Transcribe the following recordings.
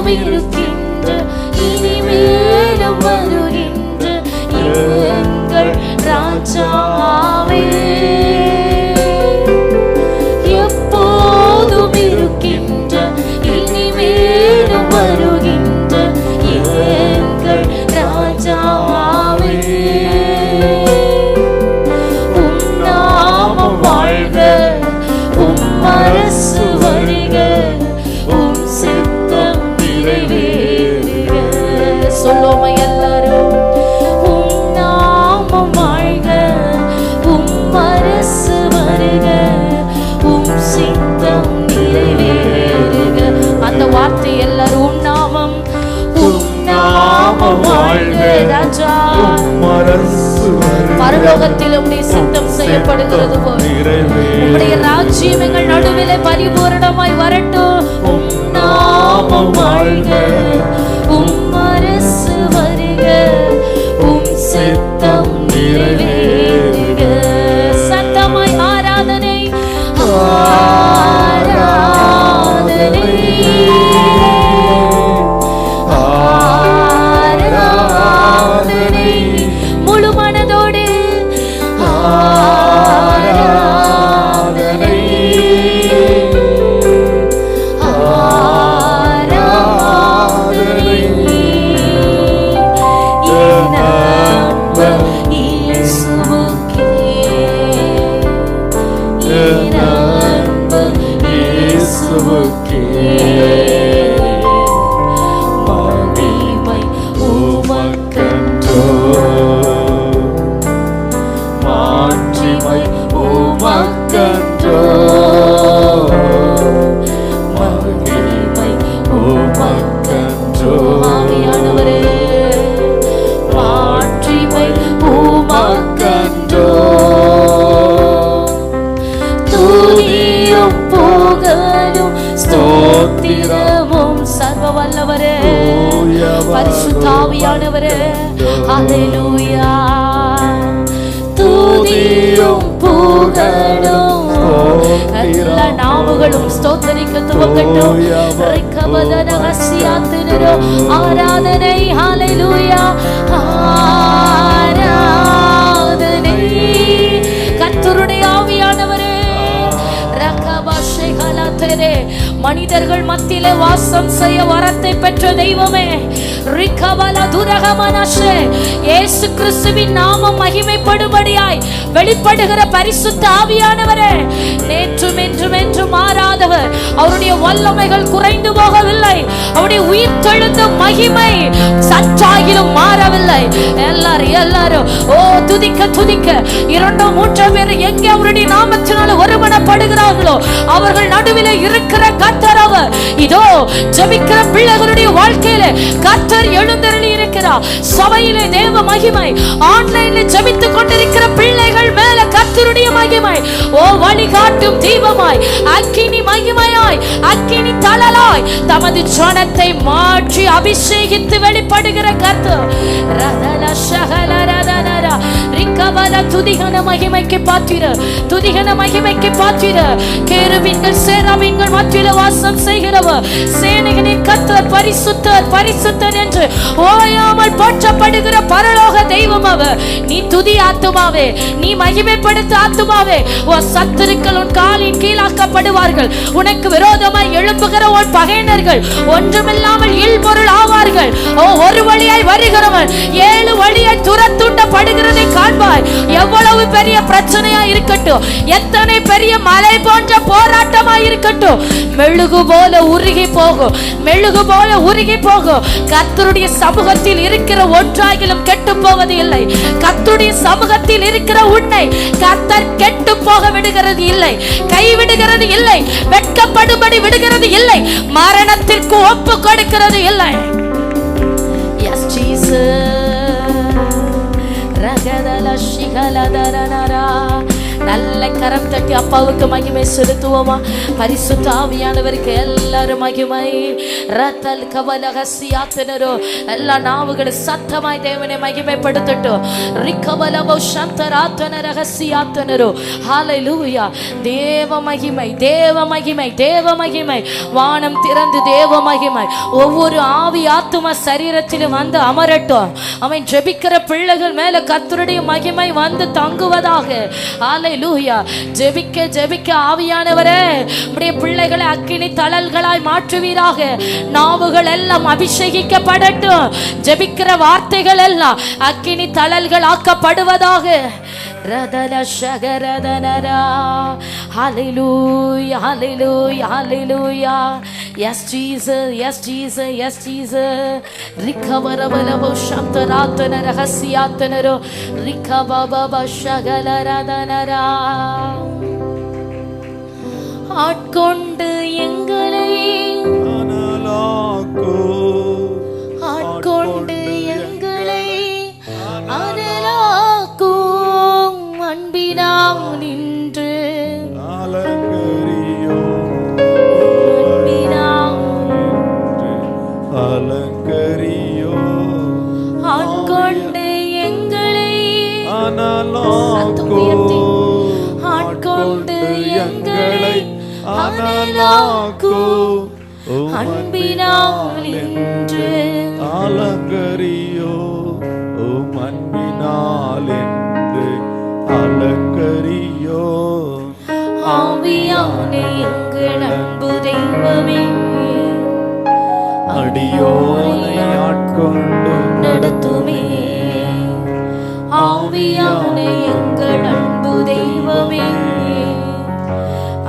எப்போதும் இருக்கின்ற இனிமேலும் வருகின்ற எங்கள் ராஜாவே, எப்போதும் இருக்கின்ற இனிமேலும் வருகின்ற எங்கள் ராஜாவே, உம் நாமம் வாழ்க, உம் அரசு வருக, உம் சித்தம் நிறைவேறுக. சொல்லுவோமா எல்லாரும்? உம் நாமம் வாழ்க, உம் அரசு வருக, உம் சித்தம் நிறைவேறுக. அந்த வார்த்தை எல்லாரும் உம் நாமம், உம் நாமம் வாழ்க ராஜா, பரலோகத்தில் உம்முடைய சித்தம் செய்யப்படுகிறது போல் உம்முடைய ராஜ்யம் எங்கள் நடுவிலே பரிபூரணமாய் வரட்டும். உம் நாமம் வாழ்க, உம் அரசு வருக, உம் சித்தம் நிறைவேறுக. சத்தமாய் ஆராதனை, ஆராதனை, ஆராதனை, முழு மனதோடு ஆராதனை, ஆராதனை, என் அன்பு இயேசுவுக்கே, என் அன்பு இயேசுவுக்கே, மகிமை உமக்கன்றோ, மாட்சிமை உமக்கன்றோ, மகிமை உமக்கன்றோ. ஆவியானவரே, மாட்சிமை உமக்கன்றோ, துதியும் புகழும் ஸ்தோத்திரமும் சர்வ வல்லவரே, பரிசுத்த ஆவியானவரே, ஹல்லேலூயா. துதியும் புகழும் எல்லா நாவுகளும் ஸ்தோத்திரிக்க துவங்கட்டும். ஆராதனை, ஹல்லேலூயா, ஆராதனை. கர்த்தருடைய ஆவியானவரே, மனிதர்கள் மத்தியிலே வாசம் செய்ய வரத்தை பெற்ற தெய்வமே, இயேசு கிறிஸ்துவின் நாமம் மகிமைப்படும்படியாய் வெளிப்படுகிற பரிசுத்த ஆவியானவரே, நேற்றும் என்றும் என்றும் மாறாதவர், அவருடைய வல்லமைகள் குறைந்து போகவில்லை, அவருடைய உயிர்த்தெழுந்த மகிமை சற்றாகிலும் மாறவில்லை. எல்லாரும் ஓ துதிக்க துதிக்க, 2-3 பேர் எங்கே அவருடைய நாமத்தினால ஒருமனப்படுகிறார்களோ அவர்கள் நடுவில் இருக்கிற கர்த்தர் அவர். இதோ ஜெபிக்கிற பிள்ளைகளுடைய வாழ்க்கையில கர்த்தர் எழுந்தருளி இருக்கிறார். சபையிலே தேவ மகிமை, ஆன்லைன்ல ஜெபித்துக் கொண்டிருக்கிற பிள்ளைகள் மேல கர்த்தருடைய மகிமை. ஓ வழிகாட்டும் தீபமாய், அக்கினி மகிமையாய், அக்கினி தழலாய் தமது ஜனத்தை மாற்றி அபிஷேகித்து வெளிப்படுகிற கர்த்தர். ரதல சகல ரதனரா ரிக்கவல துதிகன மகிமைக்கு பாத்திர, துதிகன மகிமைக்கு பாத்திர. கேருபீன்கள் சேராபீன்கள் மத்தியில வாசம் செய்கிறவர், சேனைகளின் கர்த்தர் பரிசுத்தர் பரிசுத்தர் என்று ஓயாமல் போற்றப்படுகிற பரலோக தெய்வம் அவர். நீ துதி ஆத்துமாவே, நீ மகிமைப்படுத்த ஆத்துமாவே. உன் சத்துருக்கள் உன் காலின் கீழாக்கப்படுவார்கள். உனக்கு விரோதமாய் எழும்புகிற உன் பகைஞர்கள் ஒன்றுமில்லாமல் இல்பொருள் ஆவார்கள். ஓ ஒரு வழியாய் வருகிறவன் 7 வழியாய் துரத்துண்டப்படுகிறதை காண்பாய். எவ்வளவு பெரிய பிரச்சனையா இருக்கட்டும், எத்தனை பெரிய மலை போன்ற போராட்டமா இருக்கட்டும், மெழுகு போல உருகி போகும், மெழுகு போல உருகி போகும். கர்த்தருடைய சமூகத்தில் இருக்கிற ஒன்றாகிலும் கெட்டு போவது இல்லை. கர்த்தருடைய சமூகத்தில் இருக்கிற உன்னை கர்த்தர் கெட்டு போக விடுகிறது இல்லை, கைவிடுகிறது இல்லை, வெட்கப்படும்படி விடுகிறது இல்லை, மரணத்திற்கு ஒப்பு கொடுக்கிறது இல்லை. S Jesus. ரகதல சிகலதரனரா நல்ல கரம் தட்டி அப்பாவுக்கு மகிமை செலுத்துவோமா? பரிசுத்த ஆவியானவருக்கு எல்லாரும் மகிமை. ரத்தல் கவலகசியாத்தனரோ எல்லா நாவுகளை சத்தமாய் தேவனை மகிமைப்படுத்தட்டும். ரிகவலவோ சந்தராத்தன ரகசியாத்தனரோ ஹல்லேலூயா. தேவ மகிமை, தேவ மகிமை, தேவ மகிமை. வானம் திறந்து தேவ மகிமை ஒவ்வொரு ஆவி ஆத்தும சரீரத்திலும் வந்து அமரட்டும். அவன் ஜெபிக்கிற பிள்ளைகள் மேல கர்த்தருடைய மகிமை வந்து தங்குவதாக. ஹல்லேலூயா. ஜெபிக்க ஜெபிக்க ஆவியானவரே உம்முடைய பிள்ளைகளை அக்கினி தழல்களாய் மாற்றுவீராக. நாவுகள் எல்லாம் அபிஷேகிக்கப்படட்டும். ஜெபிக்கிற வார்த்தைகள் எல்லாம் அக்கினி தழல்கள் ஆக்கப்படுவதாக. ரதல ஷகரதனரா. ஹல்லேலூயா, ஹல்லேலூயா, ஹல்லேலூயா. Yes Jesus, yes Jesus, yes Jesus. ரிகவரவலவோ சந்தராத்தன ரகசியாத்தனரோ ரிகவபப ஷகலரதனரா. ஆட்கொண்டு எங்களை ஆட்கொண்டு எங்களை அனலாக்கும் அன்பினால் நின்று அலங்கரியோ. ஆட்கொண்டு எங்களை ஆட்கொண்டு எங்களை அனலாக்கும் அன்பினால் நின்று அலங்கரியோ. அன்பினால் என்று அலங்கரியோ. ஆவியான எங்கள் அன்பு தெய்வமே அடியோனை ஆட்கொண்டு நடத்துமே. ஆவியான எங்கள் அன்பு தெய்வமே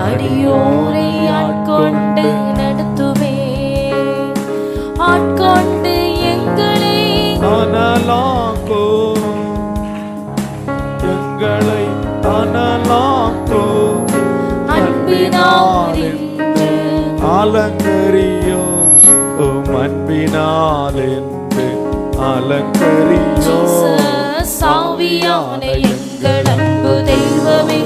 அடியோரை ஆட்கொண்டு நடத்துமே. ஆட்கொண்டு எங்களை அனலாக்கோ. எங்களை அனலாக்கோ. அன்பினால் அலங்கரியோ. அன்பினால் என்று அலங்கரியோ. ஆவியான எங்கள் அன்பு தெய்வமே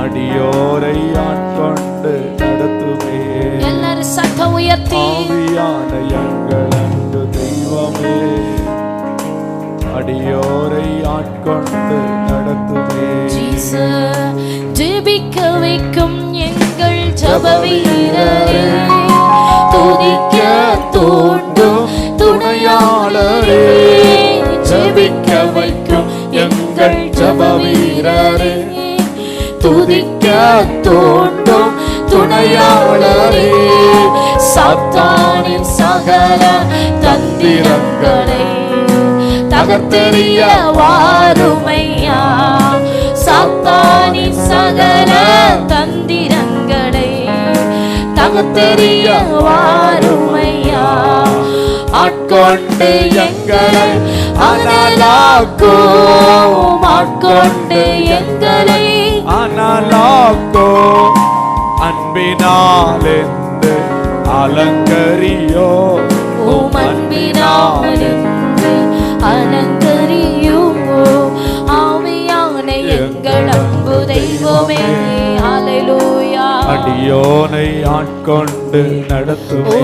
அடியோரை ஆட்கொண்டு நடத்துமே. எல்லாரும் சத்தம் உயர்த்தி ஆவியான எங்கள் அன்பு தெய்வமே அடியோரை ஆட்கொண்டு நடத்துமே. ஜெபிக்க வைக்கும் எங்கள் ஜெப வீரரே, துதிக்க தூண்டும் துணையாளரே. ஜெபிக்க வைக்கும் எங்கள் ஜெப வீரரே, துதிக்க தூண்டும் துணையாளரே. சாத்தானின் சகல தந்திரங்களை தகர்த்தெறிய வாருமையா. சாத்தானின் சகல தந்திரங்களை தகர்த்தெறிய வாருமையா. ஆட்கொண்டு எங்களை அனலாக்கும், ஆட்கொண்டு எங்களை அனலாக்கோ. அன்பினால் என்று அலங்கரியோ. அன்பினால் என்று அலங்கரியும். ஆவியான எங்கள் அன்பு தெய்வமே ஹல்லேலூயா. அடியோனை ஆட்கொண்டு நடத்துமே.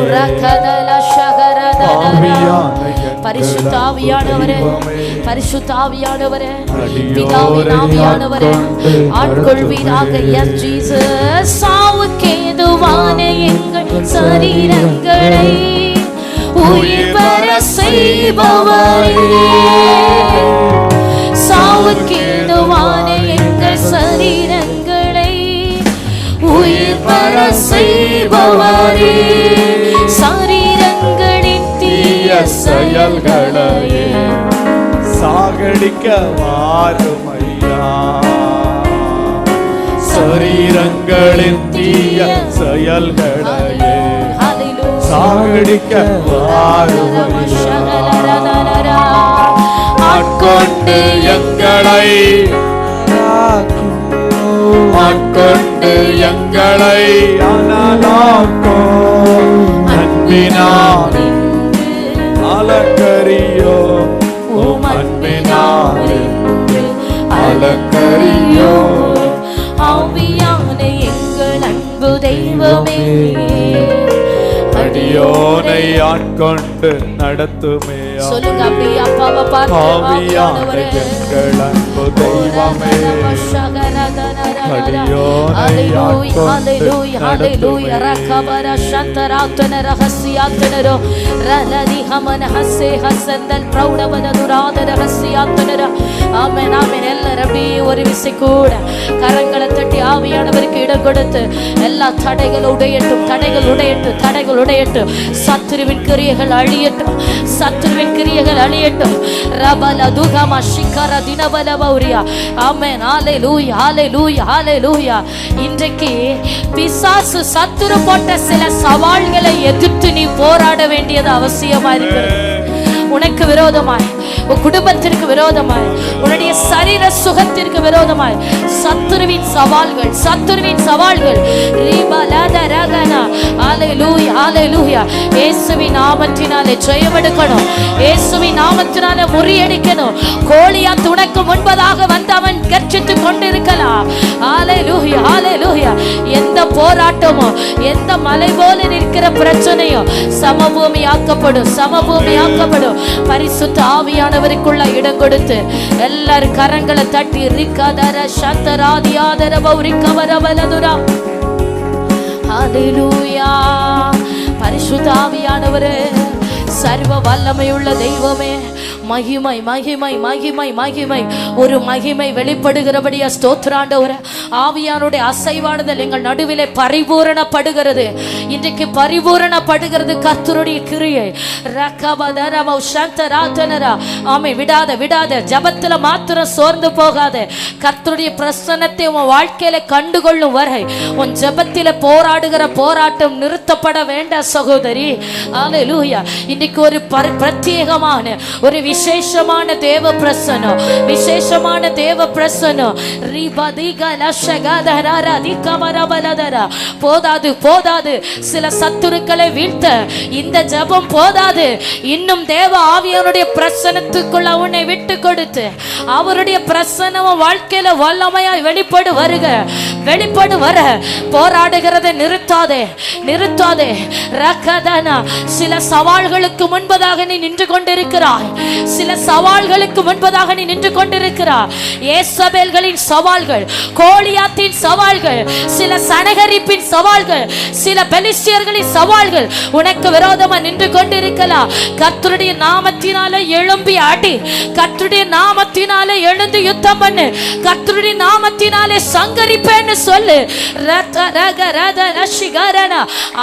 பரிசுத்த ஆவியானவரே, பரிசுத்த ஆவியானவரே, பிதாவின் ஆவியானவரே ஆட்கொள்வீராக. S Jesus. சாவுக்கு ஏதுவான எங்கள் சரீரங்களை உயிர் பெற செய்பவரே. சாவுக்கு ஏதுவான எங்கள் சரீரங்களை உயிர் பெற செய்பவரே. சரீரங்களின் தீய செயல்களையே சாகடிக்க வாருமையா. சரீரங்களின் தீய செயல்களையே சாகடிக்க வாருமையா. ஆட்கொண்டு எங்களை ஆட்கொண்டு எங்களை அனலாக்கோ. அன்பினால் அலங்கரியோ. அன்பினால் அலங்கரியோ. அடியோனை ஆட்கொண்டு நடத்துமே. சொல்லுங்க அப்படியே அப்பாவை பார்த்து, ஆவியான எங்கள் அன்பு தெய்வமே, அடியோனை ஆட்கொண்டு நடத்துமே. ஆமென் ஆமென். எல்லாரும் அப்படியே ஒரு விசை கூட கரங்களை தட்டி ஆவியானவருக்கு இடம் கொடுத்து எல்லா தடைகள் உடையட்டும், தடைகள் உடையட்டும், தடைகள் உடையட்டும். சத்துருவின் கிரியைகள் அழியட்டும், சத்துருவின் கிரியைகள் அழியட்டும். ரபல துகமா சிகர தினபல பௌரியா. ஆமென். ஹalleluya ஹalleluya ஹalleluya. இன்றைக்கு பிசாசு சத்துரு போட்ட சில சவால்களை எதிர்த்து நீ போராட வேண்டியது அவசியமா இருக்கிறது. உனக்கு விரோதமாய், உன் குடும்பத்திற்கு விரோதமாய், உன்னுடைய சரீர சுகத்திற்கு விரோதமாய் சத்துருவின் சவால்கள், சத்துருவின் சவால்கள். ஹalleluya ஹalleluya. இயேசுவின் நாமத்தினாலே ஜெயம் எடுக்கணும், இயேசுவின் நாமத்தினாலே முறியடிக்கணும். கோலியாத் உனக்கு முன்பதாக வந்தவன் கர்ஜித்து கொண்டிருக்கலாம். ஹalleluya ஹalleluya. எந்த போராட்டமோ, எந்த மலை போல நிற்கிற பிரச்சனையோ சமபூமி ஆக்கப்படும், சமபூமி ஆக்கப்படும். பரிசுத்த ஆவியானவருக்குள்ள இடம் கொடுத்து எல்லாரும் கரங்களை தட்டி ரிக்கதர சந்தராதியாதர பௌரிக்கவரவலதுரா. ஹalleluya. பரிசுத்த ஆவியானவரே, சர்வ வல்லமையுள்ள தெய்வமே, மகிமை மகிமை மகிமை மகிமை, ஒரு மகிமை வெளிப்படுகிறபடியா ஸ்தோத்திராண்டவரே. ஆவியானுடைய அசைவாடுதல் எங்கள் நடுவிலே பரிபூரணப்படுகிறது. இன்றைக்கு பரிபூரணப்படுகிறது கர்த்தருடைய கிரியை. ஆமே, விடாத விடாத ஜபத்துல மாத்திரம் சோர்ந்து போகாத. கர்த்தருடைய பிரசன்னத்தை உன் வாழ்க்கையில கண்டுகொள்ளும் வரை உன் ஜபத்தில போராடுகிற போராட்டம் நிறுத்தப்பட வேண்டாம் சகோதரி. ஹalleluya. இன்னைக்கு ஒரு பிரத்யேகமான, ஒரு விசேஷமான தேவ பிரசன்னம், விசேஷமான தேவ பிரசன்னம். போதாது போதாது, சில சத்துருக்களை வீழ்த்த இந்த ஜபம் போதாது. இன்னும் தேவ ஆவியானுடைய பிரசன்னத்துக்குள்ள உன்னை விட்டு கொடுத்து அவருடைய பிரசன்னம் வாழ்க்கையில வல்லமையாய் வெளிப்படு வருக, வெளிப்படு வர. போராடுகிறதை நிறுத்தாதே, நிறுத்தாதே. ரகதனா, சில சவால்களுக்கு முன்பதாக நீ நின்று கொண்டிருக்கிறாய், சில சவால்களுக்கு முன்பதாக நீ நின்று கொண்டிருக்கிறாய். ஏசபேல்களின் சவால்கள், கோலியாத்தின் சவால்கள், சில சனகரிப்பின் சவால்கள், சில பெலிஸ்தியர்களின் சவால்கள் உனக்கு விரோதமா நின்று கொண்டிருக்கலாம். கர்த்தருடைய நாமத்தினாலே எழும்பி அடி, கர்த்தருடைய நாமத்தினாலே எழுந்து யுத்தம் பண்ணு, கர்த்தருடைய நாமத்தினாலே சங்கரிப்பேன்னு சொல்லு.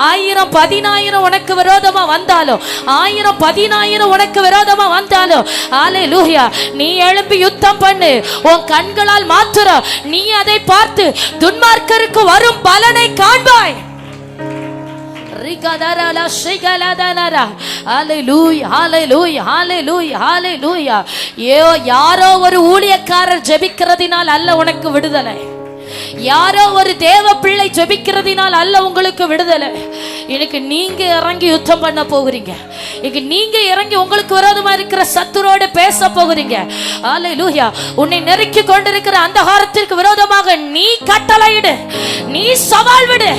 1000 10,000 உனக்கு விரோதமா வந்தாலும், 1000 10,000 உனக்கு விரோதமா வந்தாலும், ஹalleluya, நீ எழும்பி யுத்தம் பண்ணு. உன் கண்களால் மாத்திரம் நீ அதை பார்த்து துன்மார்க்கருக்கு வரும் பலனை காண்பாய். யாரோ ஒரு ஊழியக்காரர் ஜெபிக்கிறதினால் அல்ல உனக்கு விடுதலை, யாரோ ஒரு தேவ பிள்ளை ஜெபிக்கிறதினால் அல்ல உங்களுக்கு விடுதலை. இன்னைக்கு நீங்க இறங்கி யுத்தம் பண்ண போகிறீங்க. இன்னைக்கு நீங்க இறங்கி உங்களுக்கு விரோதமா இருக்கிற சத்துரோடு பேச போகிறீங்க. ஹalleluya. உன்னை நெருக்கி கொண்டிருக்கிற அந்தகாரத்திற்கு விரோதமாக நீ கட்டளையிடு, நீ சவால் விடு.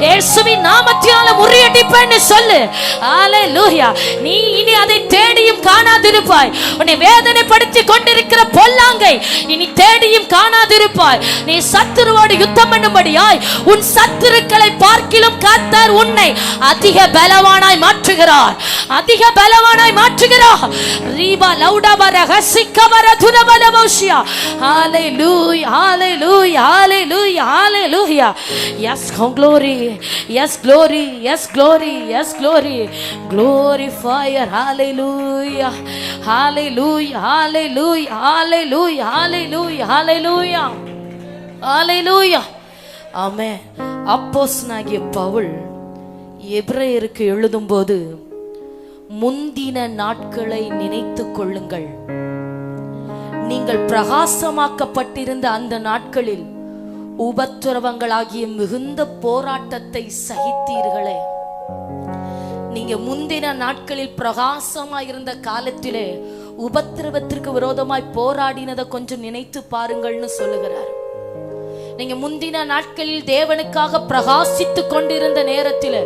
இயேசுவின் நாமத்தினால முறியடிப்பேன்னு சொல்லு. ஹalleluya. நீ இனி அதை தேடியும் காணாதிருப்பாய். உன்னை வேதனைப்படுத்தி கொண்டிருக்கிற பொல்லாங்கை இனி தேடியும் காணாதிருப்பாய். நீ சத்துருவோடு யுத்தம் பண்ணும்படியாய் உன் சத்துருக்களை பார்க்கிலும் கர்த்தர் உன்னை அதிக பலவானாய் மாற்றுகிறார், அதிக பலவானாய் மாற்றுகிறார். ரீபா லௌடபர ஹசிகபர துனபலவோஷியா. ஹalleluya ஹalleluya ஹalleluya ஹalleluya. Yes glory, yes glory, yes glory, yes glory. Glorify, hallelujah hallelujah hallelujah hallelujah hallelujah hallelujah hallelujah. ஆமென். அப்போஸ்தலனாகிய பவுல் எபிரேயருக்கு எழுதும்போது, முந்தின நாட்களை நினைத்துக் கொள்ளுங்கள், நீங்கள் பிரகாசமாக்கப்பட்டிருந்த அந்த நாட்களில் உபத்திரவங்களாகிய மிகுந்த போராட்டத்தை சகித்தீர்களே. நீங்க முந்தின நாட்களில் பிரகாசமாயிருந்த காலத்திலே உபத்திரவத்திற்கு விரோதமாய் போராடினதை கொஞ்சம் நினைத்து பாருங்கள்னு சொல்லுகிறார். நீங்க முந்தின நாட்களில் தேவனுக்காக பிரகாசித்து கொண்டிருந்த நேரத்தில்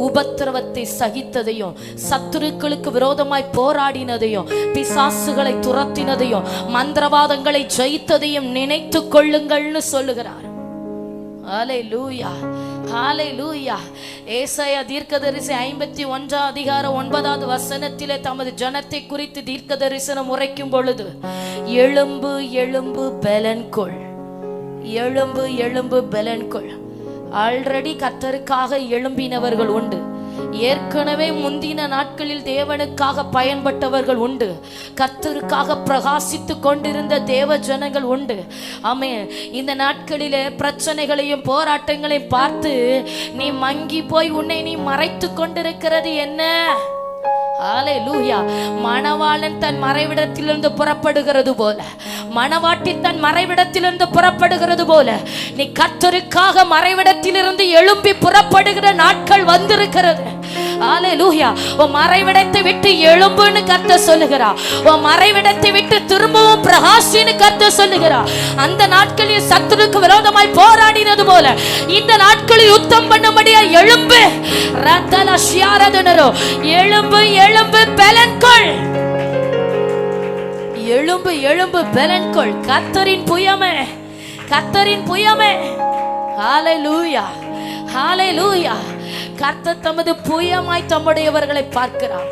உபத்திரவத்தை சகித்ததையும், சத்துருக்களுக்கு விரோதமாய் போராடினதையும், பிசாசுகளை துரத்தினதையும், மந்திரவாதங்களை ஜெயித்ததையும் நினைத்து கொள்ளுங்கள்னு சொல்லுகிறார். ஹல்லேலூயா, ஹல்லேலூயா. ஏசாயா தீர்க்கதரிசி 51 அதிகாரம் 9வது வசனத்திலே தமது ஜனத்தை குறித்து தீர்க்க தரிசனம் உரைக்கும் பொழுது, எழும்பு எழும்பு பெலன்கொள், எழும்பு எழும்பு பெலன்கொள். ஆல்ரெடி கர்த்தருக்காக எழும்பினவர்கள் உண்டு, ஏற்கனவே முந்தின நாட்களில் தேவனுக்காக பயன்பட்டவர்கள் உண்டு, கர்த்தருக்காக பிரகாசித்து கொண்டிருந்த தேவ ஜனங்கள் உண்டு. ஆமென். இந்த நாட்களிலே பிரச்சனைகளையும் போராட்டங்களையும் பார்த்து நீ மங்கி போய் உன்னை நீ மறைத்து கொண்டிருக்கிறது என்ன? ஹல்லேலூயா. மணவாளன் தன் மறைவிடத்திலிருந்து புறப்படுகிறது போல, மணவாட்டி தன் மறைவிடத்திலிருந்து புறப்படுகிறது போல, நீ கர்த்தருக்காக மறைவிடத்திலிருந்து எழும்பி புறப்படுகிற நாட்கள் வந்திருக்கிறது. ஹல்லேலூயா. உன் மறைவிடத்தை விட்டு எழும்புன்னு கர்த்தர் சொல்லுகிறார். உன் மறைவிடத்தை விட்டு திரும்பவும் பிரகாசின்னு கர்த்தர் சொல்லுகிறார். அந்த நாட்களில் சத்துருக்கு விரோதமாய் போராடினது போல இந்த நாட்களில் யுத்தம் பண்ணும்படியா எழும்பு. ரத்தல ஷியாரதனரோ, எழும்பு எழும்பு பெலன்கொள், எழும்பு எழும்பு பெலன்கொள். கர்த்தரின் புயமே, கர்த்தரின் புயமே. ஹல்லேலூயா, ஹல்லேலூயா. கர்த்தர் தமது புயமாய் தம்முடையவர்களை பார்க்கிறார்.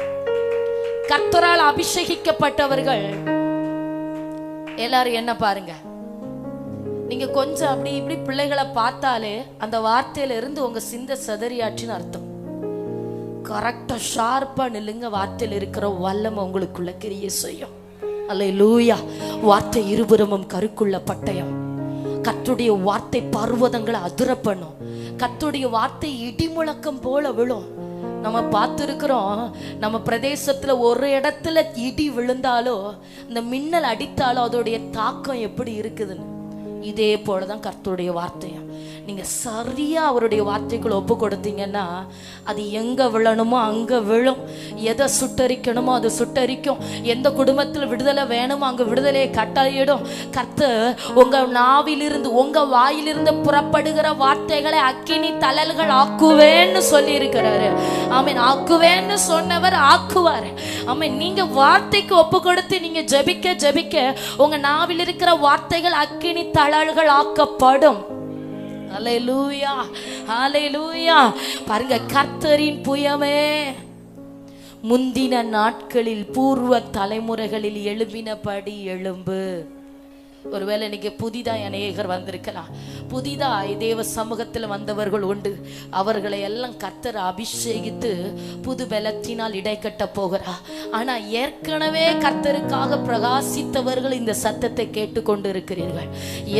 கர்த்தரால் அபிஷேகிக்கப்பட்டவர்கள் எல்லாரும் என்ன பாருங்க, நீங்க கொஞ்சம் அப்படி இப்படி பிள்ளைகளை பார்த்தாலே அந்த வார்த்தையில இருந்து உங்க சிந்தை சதறியாச்சுன்னு அர்த்தம். கரெக்டா ஷார்ப்பா நில்லுங்க. வார்த்தையில் இருக்கிற வல்லமை உங்களுக்குள்ள கிரியை செய்யும். அல்லேலூயா. வார்த்தை இருபுறமும் கருக்குள்ள பட்டயம். கர்த்தருடைய வார்த்தை பர்வதங்களை அதிர பண்ணும். கர்த்தருடைய வார்த்தை இடி முழக்கம் போல விழும். நம்ம பார்த்துருக்கிறோம், நம்ம பிரதேசத்துல ஒரு இடத்துல இடி விழுந்தாலோ, இந்த மின்னல் அடித்தாலோ அதோடைய தாக்கம் எப்படி இருக்குதுன்னு, இதே போலதான் கர்த்தருடைய வார்த்தையா. நீங்க சரியா அவருடைய வார்த்தைக்குள்ள ஒப்பு கொடுத்தீங்கன்னா அது எங்க விழணுமோ அங்க விழும். எதை சுட்டரிக்கணுமோ அது சுட்டரிக்கும். எந்த குடும்பத்தில் விடுதலை வேணுமோ அங்க விடுதலையை கட்டளையிடும். கர்த்தர் உங்க நாவிலிருந்து, உங்க வாயிலிருந்து புறப்படுகிற வார்த்தைகளை அக்கினி தழல்கள் ஆக்குவேன்னு சொல்லி இருக்கிறாரு. ஆமீன். ஆக்குவேன்னு சொன்னவர் ஆக்குவார். ஆமீன். நீங்க வார்த்தைக்கு ஒப்பு கொடுத்து நீங்க ஜெபிக்க ஜெபிக்க உங்க நாவில் இருக்கிற வார்த்தைகள் அக்கினி தழல்கள் ஆக்கப்படும். ஹல்லேலூயா, ஹல்லேலூயா. பாருங்க, கர்த்தரின் புயமே முந்தின நாட்களில் பூர்வ தலைமுறைகளில் எழும்பினபடி எழும்பு. ஒருவேளை இன்னைக்கு புதிதாய் அநேகர் வந்திருக்கலாம். புதிதாய் தேவ சமூகத்தில் வந்தவர்கள் உண்டு. அவர்களை எல்லாம் கர்த்தர் அபிஷேகித்து புது பலத்தினால் இடை கட்ட போகிறா. ஆனா ஏற்கனவே கர்த்தருக்காக பிரகாசித்தவர்கள் இந்த சத்தத்தை கேட்டு கொண்டு இருக்கிறீர்கள்.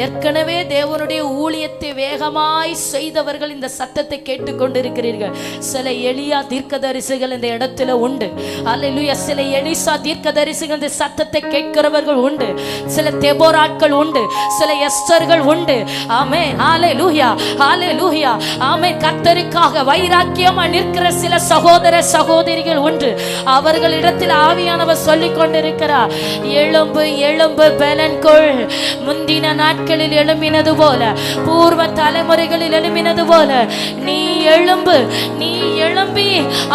ஏற்கனவே தேவனுடைய ஊழியத்தை வேகமாய் செய்தவர்கள் இந்த சத்தத்தை கேட்டு கொண்டு இருக்கிறீர்கள். சில எலியா தீர்க்கதரிசிகள் இந்த இடத்துல உண்டு. அல்லேலூயா. சில எலிசா தீர்க்கதரிசிகள் இந்த சத்தத்தை கேட்கிறவர்கள் உண்டு. சில தெபோரா உண்டு, சில எஸ்தர்கள் உண்டு. ஆமென். ஹல்லேலூயா, ஹல்லேலூயா. ஆமென். கர்த்தருக்காக வைராக்கியமா நிற்கிற சில சகோதர சகோதரிகள் உண்டு. அவர்களிடத்தில் ஆவியானவர் சொல்லிக் கொண்டிருக்கிறார், எழும்பு எழும்பு பெலன்கொள். முந்தின நாட்களில் எழும்பினது போல, பூர்வ தலைமுறைகளில் எழும்பினது போல நீ எழும்பு. நீ எழும்பி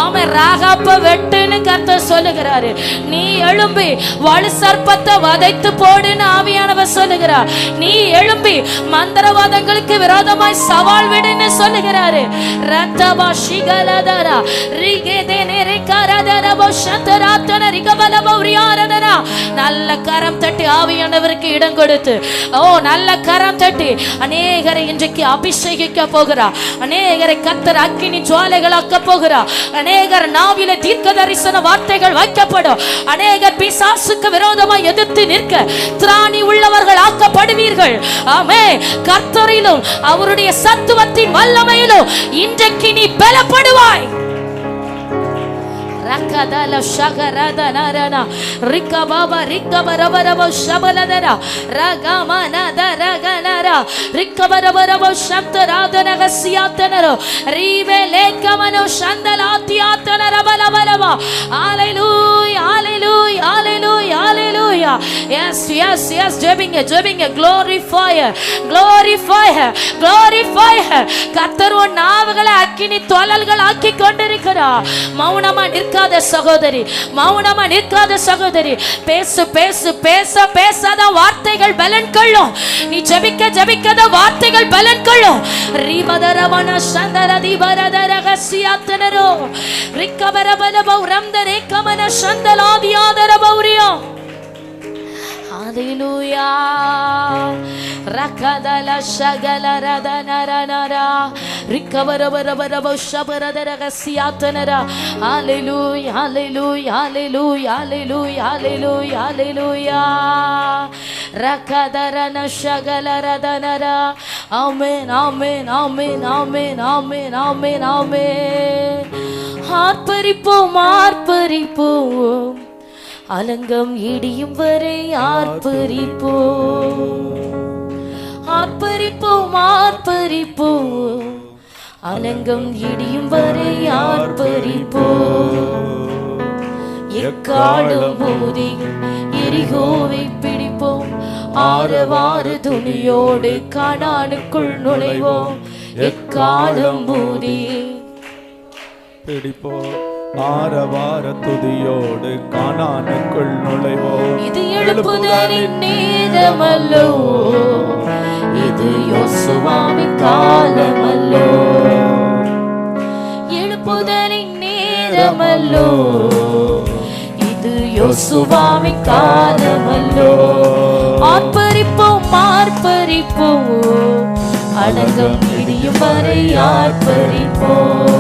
ஆமென் ராகாப்ப வெட்டுன்னு கர்த்தர் சொல்லுகிறாரு. நீ எழும்பி வலு சர்ப்பத்தை வதைத்து போடுன்னு ஆவியானவர் சொல்லுகிறார். நீ எழும்பி மந்திரவாதங்களுக்கு விரோதமாய் சவால் விடுன்னு சொல்லுகிறாரு. ரத்தபா ஷிகலதரா ரிகேதேனே ரிகரதரபோ ஷந்தராத்தன ரிகபலபோ ரியாரதரா. நல்ல கரம் தட்டி ஆவியானவருக்கு இடம் கொடுத்து, ஓ நல்ல கரம் தட்டி அநேகரை இன்றைக்கு அபிஷேகிக்க போகிறார். அநேகரை கர்த்தர் அக்கினி ஜுவாலைகளாக்க போகிறார். அநேகர் நாவிலே தீர்க்க தரிசன வார்த்தைகள் வைக்கப்படும். அநேகர் பிசாசுக்கு விரோதமாய் எதிர்த்து நிற்க திராணி உள்ளவர்கள் ஆக்கப்படுவீர்கள். ஆமென். கர்த்தரிலும் அவருடைய சத்துவத்தின் வல்லமையிலும் இன்றைக்கு நீ பலப்படுவாய். ரகதல ஷகரதனரன ரிகபப ரிகபரபரப ஷபலதர ரகமனதரகனர ரிகபரபரப ஷந்தராதனகசியாத்தனர ரிவலேகமனோ ஷந்தலாத்தியாத்தனரபலபலப. ஹல்லேலூயா, ஹல்லேலூயா, ஹல்லேலூயா, ஹல்லேலூயா. Hallelujah. Yes, yes, yes. ஜெபிங்க. Glorify her. கர்த்தர் உன் நாவுகளை அக்கினி தொழல்கள் ஆக்கி கொண்டிருக்கிறார். மௌனமா நிற்காத சகோதரி, பேசாத வார்த்தைகள் பலன் கொள்ளும். நீ ஜெபிக்காத வார்த்தைகள் பலன் கொள்ளும். ரிபதரவன சந்தரதி பரதரகசியாத்தனரோ ரிக்கபரபலபௌ ரம்தரேக்கமன சந்தலாதியாதரபௌரியோ. Hallelujah. Rakadala shagala radanara rikavaravarava shabaradaragasyatanara. Hallelujah. Rakadarana shagala radanara. Amen. ஆர்ப்பரிப்போம் அலங்கம் இடியும் வரை ஆர்ப்பரிப்போம் அலங்கம் இடியும் வரை எக்காலம் ஊதி எரிகோவை பிடிப்போம். ஆரவாறு துணியோடு கானானுக்குள் நுழைவோம். எக்காலம் ஊதி பிடிப்போம். ஆரவார துதியோடு கானானுக்குள் நுழைவோம். இது எழுப்புதலின் நேரமல்லோ, இது யோசுவாவின் காலமல்லோ. எழுப்புதலின் நேரமல்லோ, இது யோசுவாவின் காலமல்லோ. ஆர்ப்பரிப்போம் அடங்கம் இடியும் வரை ஆர்ப்பரிப்போம்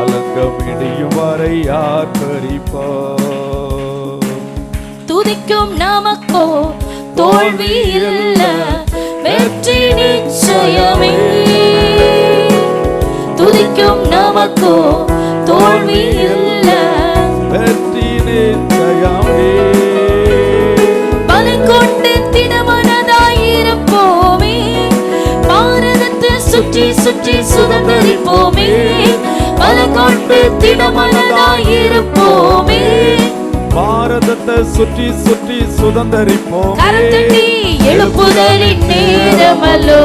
அலங்கம் இடியும் வரை துதிக்கும் நமக்கோ தோல்வி இல்ல, வெற்றி நிச்சயமே. துதிக்கும் நமக்கோ தோல்வி இல்ல, வெற்றி நிச்சயமே. பலம் கொண்டு திடமனதாயிருப்போமே, பாரதத்தை சுற்றி சுதந்தரிப்போமே. பலம் கொண்டு திடமனதாயிருப்போமே, பாரதத்தை சுற்றி சுதந்தரிப்போம். கரத்தட்டி எழுப்புதலின் நேரமல்லோ,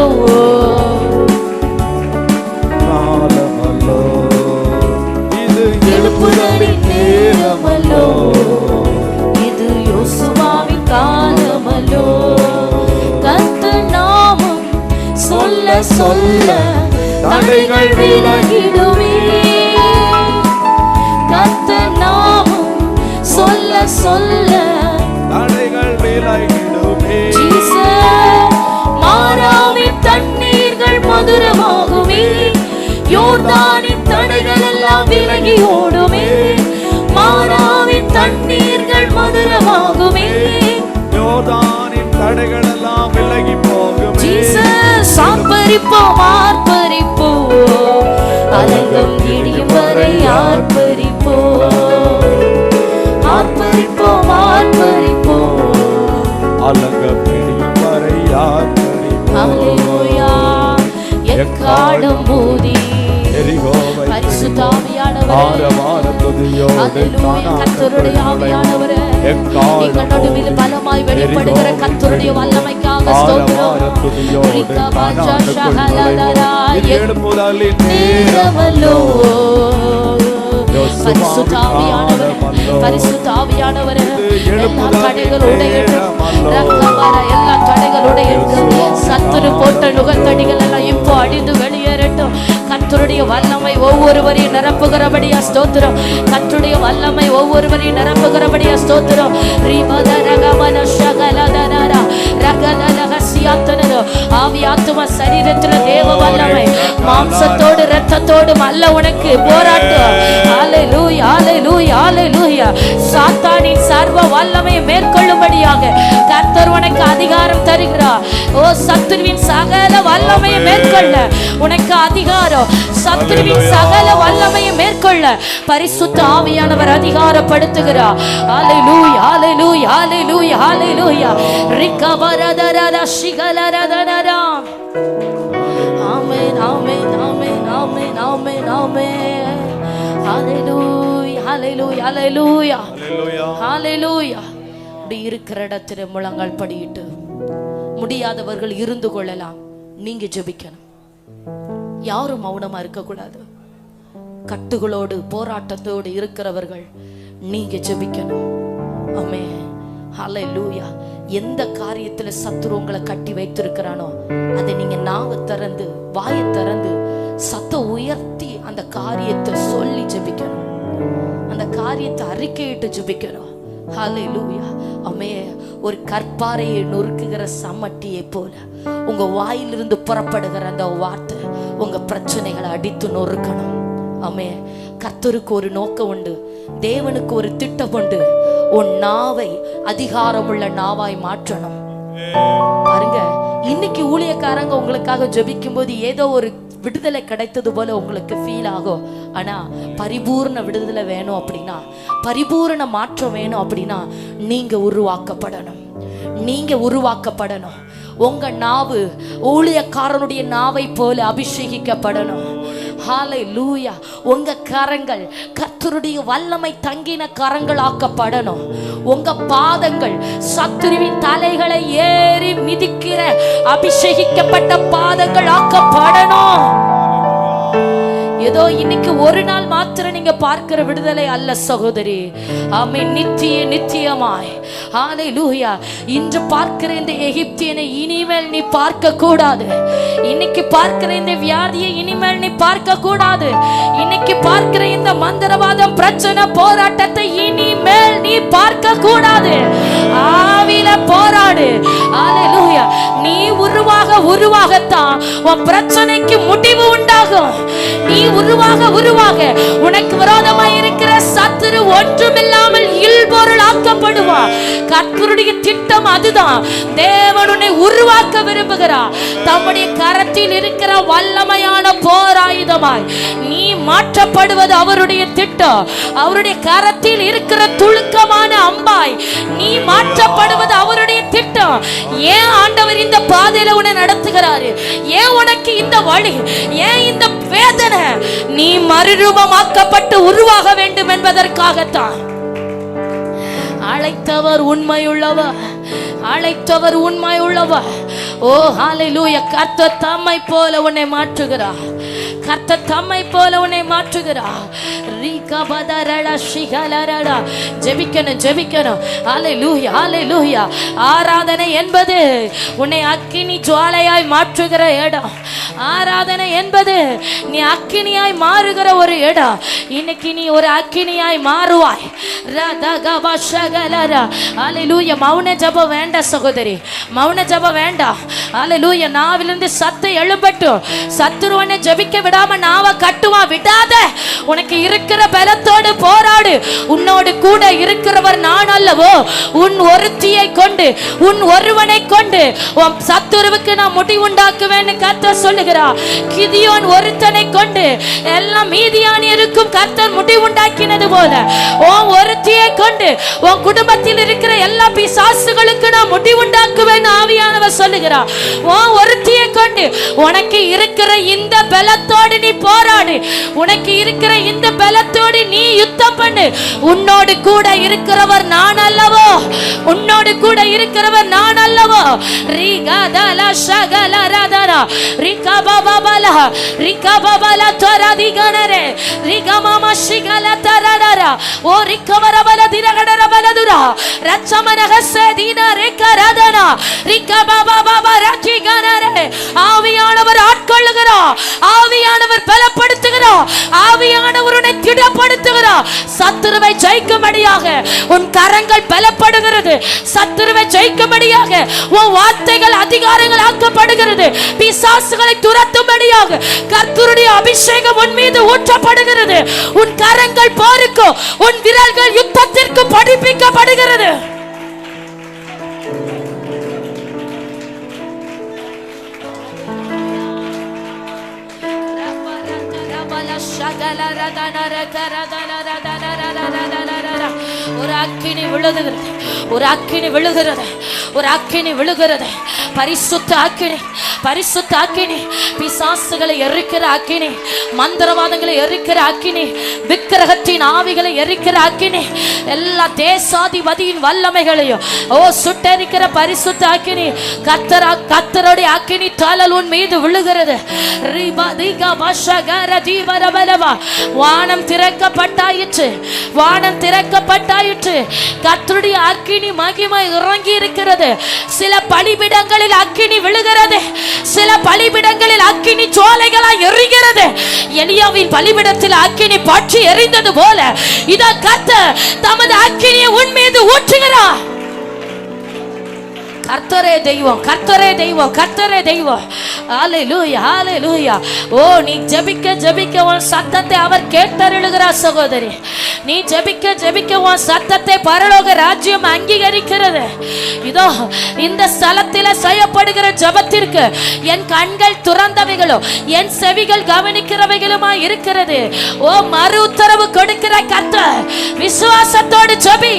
இது எழுப்புதலின் நேரமல்லோ, இது யோசுவாவின் காலமல்லோ. கர்த்தர் நாமம் சொல்ல தடைகள் விலகிடுமே. கர்த்தர் நாமம் சொல்ல தடைகள் விலகிடுமே. மாறாவின் தண்ணீர்கள் மதுரமாகுமே, யோர்தானின் தடைகள் எல்லாம் விலகி ஓடுமே. மாறாவின் தண்ணீர்கள் மதுரமாகுமே, யோர்தானின் தடைகள் எல்லாம் விலகி போகுமே. ஜீசஸ் ஆர்ப்பரிப்போம் அலங்கம் இடியும் வரை ஆர்ப்பரிப்போம் அலங்கம் இடியும் வரை ஹல்லேலூயா. எக்காலம் ஊதி எரிகோவை பரிசுத்தாவியானவரே, ஆரவார துதியோடு கர்த்தருடைய ஆவியானவரே, எங்கள் நடுவில் பலமாய் வெளிப்படுகிற கர்த்தருடைய வல்லமைக்காக ஸ்தோத்திரம். எழுப்புதலின் நேரமல்லோ, பரிசுத்தாவியானவரே, எல்லா தடைகளுடைய சத்துரு போட்ட நுகத்தடிகள் எல்லாம் இப்போ அடிந்து வெளியேறட்டும். கர்த்தருடைய வல்லமை ஒவ்வொருவரையும் நிரப்புகிறபடியா ஸ்தோத்திரம். கர்த்தருடைய வல்லமை ஒவ்வொருவரையும் நிரப்புகிறபடியா ஸ்தோத்திரம். ஆவி ஆத்தும சரீரத்தில் தேவ வல்லமை, மாம்சத்தோடு இரத்தத்தோடு அல்ல உனக்கு போராட்டம். சாத்தானின் சர்வ வல்லமை மேற்கொள்ளும்படியாக கர்த்தர் உனக்கு அதிகாரம் தருகிறார். ஓ, சத்துருவின் சகல வல்லமையை மேற்கொள்ள உனக்கு அதிகாரம். சத்துருவின் சகல வல்லமையை மேற்கொள்ள பரிசுத்த ஆவியானவர் அதிகாரப்படுத்துகிறார். ஹல்லேலூயா. ரிகவரதரத சிகலரதனரா. ஆமென். ஹல்லேலூயா. ஹalleluya ஹalleluya ஹalleluya ஹalleluya. அப்படி இருக்கிற இடத்துல முழங்கால் படியிட்டு முடியாதவர்கள் இருந்து கொள்ளலாம். நீங்க ஜெபிக்கணும். யாரும் மௌனமா இருக்க கூடாது. கட்டுகளோடு போராட்டத்தோடு இருக்கிறவர்கள் நீங்க ஜெபிக்கணும். ஆமென் ஹalleluya. எந்த காரியத்துல சத்துரு உங்களை கட்டி வைத்திருக்கிறானோ அதை நீங்க நாவை திறந்து வாயை திறந்து சத்தம் உயர்த்தி அந்த காரியத்தை சொல்லி ஜெபிக்கணும். அந்த காரியத்தை அறிக்கையிட்டு ஜெபிக்கணும். ஹalleluya. ஆமென். ஒரு கற்பாறையை நொறுக்குகிற சம்மட்டியை போல உங்க வாயிலிருந்து புறப்படுகிற அந்த வார்த்தை உங்க பிரச்சனைகளை அடித்து நொறுக்கணும். ஆமென். கர்த்தருக்கு ஒரு நோக்கம் உண்டு. தேவனுக்கு ஒரு திட்டம் உண்டு. உன் நாவை அதிகாரமுள்ள நாவாய் மாற்றணும். பாருங்க, இன்னைக்கு ஊழியக்காரங்க உங்களுக்காக ஜெபிக்கும் போது ஏதோ ஒரு விடுதலை கிடைத்தது போல உங்களுக்கு ஃபீல் ஆகும். ஆனா பரிபூர்ண விடுதலை வேணும் அப்படின்னா, பரிபூர்ண மாற்றம் வேணும் அப்படின்னா நீங்க உருவாக்கப்படணும். நீங்க உருவாக்கப்படணும். உங்க நாவு ஊழியக்காரனுடைய நாவை போல அபிஷேகிக்கப்படணும். ஹalleluya. உங்க கரங்கள் கர்த்தருடைய வல்லமை தங்கின கரங்கள் ஆக்கப்படணும். உங்க பாதங்கள் சத்துருவின் தலைகளை ஏறி மிதிக்கிற அபிஷேகிக்கப்பட்ட பாதங்கள் ஆக்கப்படணும். ஏதோ இன்னைக்கு ஒரு நாள் மாத்திரம் நீங்க பார்க்கிற விடுதலை அல்ல சகோதரி. ஆமென். நித்தியமாய் ஹalleluya. இன்று பார்க்கிற இந்த எகிப்தியனை இனிமேல் நீ பார்க்க கூடாது. இன்னைக்கு பார்க்கிற இந்த வியாதியை இனிமேல் நீ பார்க்க கூடாது. இன்னைக்கு பார்க்கிற இந்த மந்திரவாதம் பிரச்சனை போராட்டத்தை இனிமேல் நீ பார்க்க கூடாது. ஆவில போராடு. ஹalleluya. நீ உருவாகத்தான் உன் பிரச்சனைக்கு முடிவு உண்டாகும். நீ உருவாக உனக்கு விரோதமாய் இருக்கிற சத்துரு ஒன்றுமில்லாமல் இல்பொருள் ஆக்கப்படுவார். கர்த்தருடைய திட்டம் அதுதான். தேவன் உன்னை உருவாக்க விரும்புகிறார். தம்முடைய கரத்தில் இருக்கிற வல்லமையான போராயுதமாய் நீ மாற்றப்படுவது அவருடைய திட்டம். அவருடைய கரத்தில் இருக்கிற துளுக்கமான அம்பாய் நீ மாற்றப்படுவது அவருடைய திட்டம். ஏன் ஆண்டவர் இந்த பாதையில உன்னை நடத்துகிறாரு? ஏன் உனக்கு இந்த வழி? ஏன் இந்த வேதனை? நீ மறுரூபமாக்கப்பட்டு உருவாக வேண்டும் என்பதற்காகத்தான். அழைத்தவர் உண்மையுள்ளவர். அழைத்தவர் உண்மையுள்ளவர். ஓ ஹalleluya. கர்த்தர் தம்மை போல உன்னை மாற்றுகிறார். கர்த்தர் தம்மை போல உன்னை மாற்றுகிறார். ஜெபிக்கணும். ஹalleluya ஹalleluya. ஆராதனை என்பது உன்னை அக்கினி ஜுவாலையாய் மாற்றுகிற இடம். ஆராதனை என்பது நீ அக்கினியாய் மாறுகிற ஒரு இடம். இன்னைக்கு நீ ஒரு அக்கினியாய் மாறுவாய். ஹalleluya. மௌன ஜெபம் வேண்டாம் சகோதரி. மௌன ஜெபம் வேண்டாம். ஹalleluya. நாவிலிருந்து சத்தம் எழும்பட்டும். சத்துருவனை ஜெபிக்க விடாம நாவை கட்டுவான். விடாத. உனக்கு இருக்கிற பலத்தோடு போராடு. உன்னோடு கூட இருக்கிறவர் நான் அல்லவோ? உன் ஒருத்தியை கொண்டு உன் ஒருவனை கொண்டு உன் சத்துருவுக்கு நான் முடிவுண்டாக்குவேன்னு கர்த்தர் சொல்லுகிறார். கிதியோன் ஒருத்தனை கொண்டு எல்லாம் மீதியானியருக்கும் கர்த்தர் முடிவுண்டாக்கினது போல உன் ஒருத்தியை கொண்டு உன் குடும்பத்தில் இருக்கிற எல்லா பிசாசுகளுக்கு நான் முடிவுண்டாக்குவேன் ஆவியானவர் சொல்லுகிறார். உன் ஒருத்தியை கொண்டு உனக்கு இருக்கிற இந்த பலத்தோடு நீ போராடு. உனக்கு இருக்கிற இந்த பலத்தோடு நீ யுத்தம் பண்ணு. உன்னோடு கூட இருக்கிறவர் நான் அல்லவோ? உன்னோடு கூட இருக்கிறவர் நான் அல்லவோ? ரிகதல ஷகல ரதரா ரிகபபபல ரிகபபல தரதிகனரே ரிகமம ஷிகல தரதரா ஓ ரிகவரபல திரகடர பலதுரா ரச்சமனகசே தினரே கரதனா ரிகபபபப ரச்சிகனரே. ஆவியானவர் ஆட்கொள்ளுகிறார். ஆவியானவர் பலப்படுத்துகிறார். ஆவியானவர் உன்னை திடப்படுத்துகிறார். சத்துருவை ஜெயிக்கும்படியாக உன் கரங்கள் பலப்படுகிறது. சத்துருவை ஜெயிக்கும்படியாக உன் வார்த்தைகள் அதிகாரங்கள் ஆக்கப்படுகிறது. பிசாசுகளை துரத்தும்படியாக கர்த்தருடைய அபிஷேகம் உன் மீது ஊற்றப்படுகிறது. உன் கரங்கள் போருக்கு, உன் விரல்கள் யுத்தத்திற்கு படிப்பிக்கப்படுகிறது. ஒரு அக்கினி விழுகிறது. ஒரு அக்கினி விழுகிறது. ஒரு அக்கினி விழுகிறது. பரிசுத்த அக்கினி, பரிசுத்த அக்கினி, பிசாசுகளை எரிக்கிற அக்கினி, மந்திரவாதங்களை எரிக்கிற அக்கினி, விக்கிரகத்தின் ஆவிகளை எரிக்கிற அக்கினி, எல்லா தேசாதிபதியின் வல்லமைகளையும் சுட்டரிக்கிற பரிசுத்த அக்கினி, கர்த்தருடைய அக்கினி தழல் உன் மீது விழுகிறது. வானம் திறக்கப்பட்டாயிற்று, வானம் திறக்கப்பட்டாயிற்று. கர்த்தருடைய அக்கினி மகிமை இறங்கி இருக்கிறது. சில பலிபீடங்களில் அக்கினி விழுகிறது, சில பலிபீடங்களில் அக்கினி ஜுவாலைகளாய் எரிகிறது. எலியாவின் பலிபீடத்தில் அக்கினி பற்றி எரிந்தது போல இத கர்த்தர் தமது அக்கினியை உன் மீது ஊற்றுகிறார். கர்த்தரே தெய்வம், கர்த்தரே தெய்வம், கர்த்தரே தெய்வம். ஹல்லேலூயா, ஹல்லேலூயா. ஓ, நீ ஜெபிக்க ஜெபிக்க உன் சத்தத்தை அவர் கேட்டருளுகிறார் சகோதரி. நீ ஜெபிக்க ஜெபிக்க உன் சத்தத்தை பரலோக ராஜ்யம் அங்கீகரிக்கிறது. இதோ இந்த ஸ்தலத்தில் செய்யப்படுகிற ஜெபத்திற்கு என் கண்கள் துறந்தவைகளோ என் செவிகள் கவனிக்கிறவைகளுமா இருக்கிறது. ஓ, மறு உத்தரவு கொடுக்கிற கர்த்தர், விசுவாசத்தோடு ஜெபி,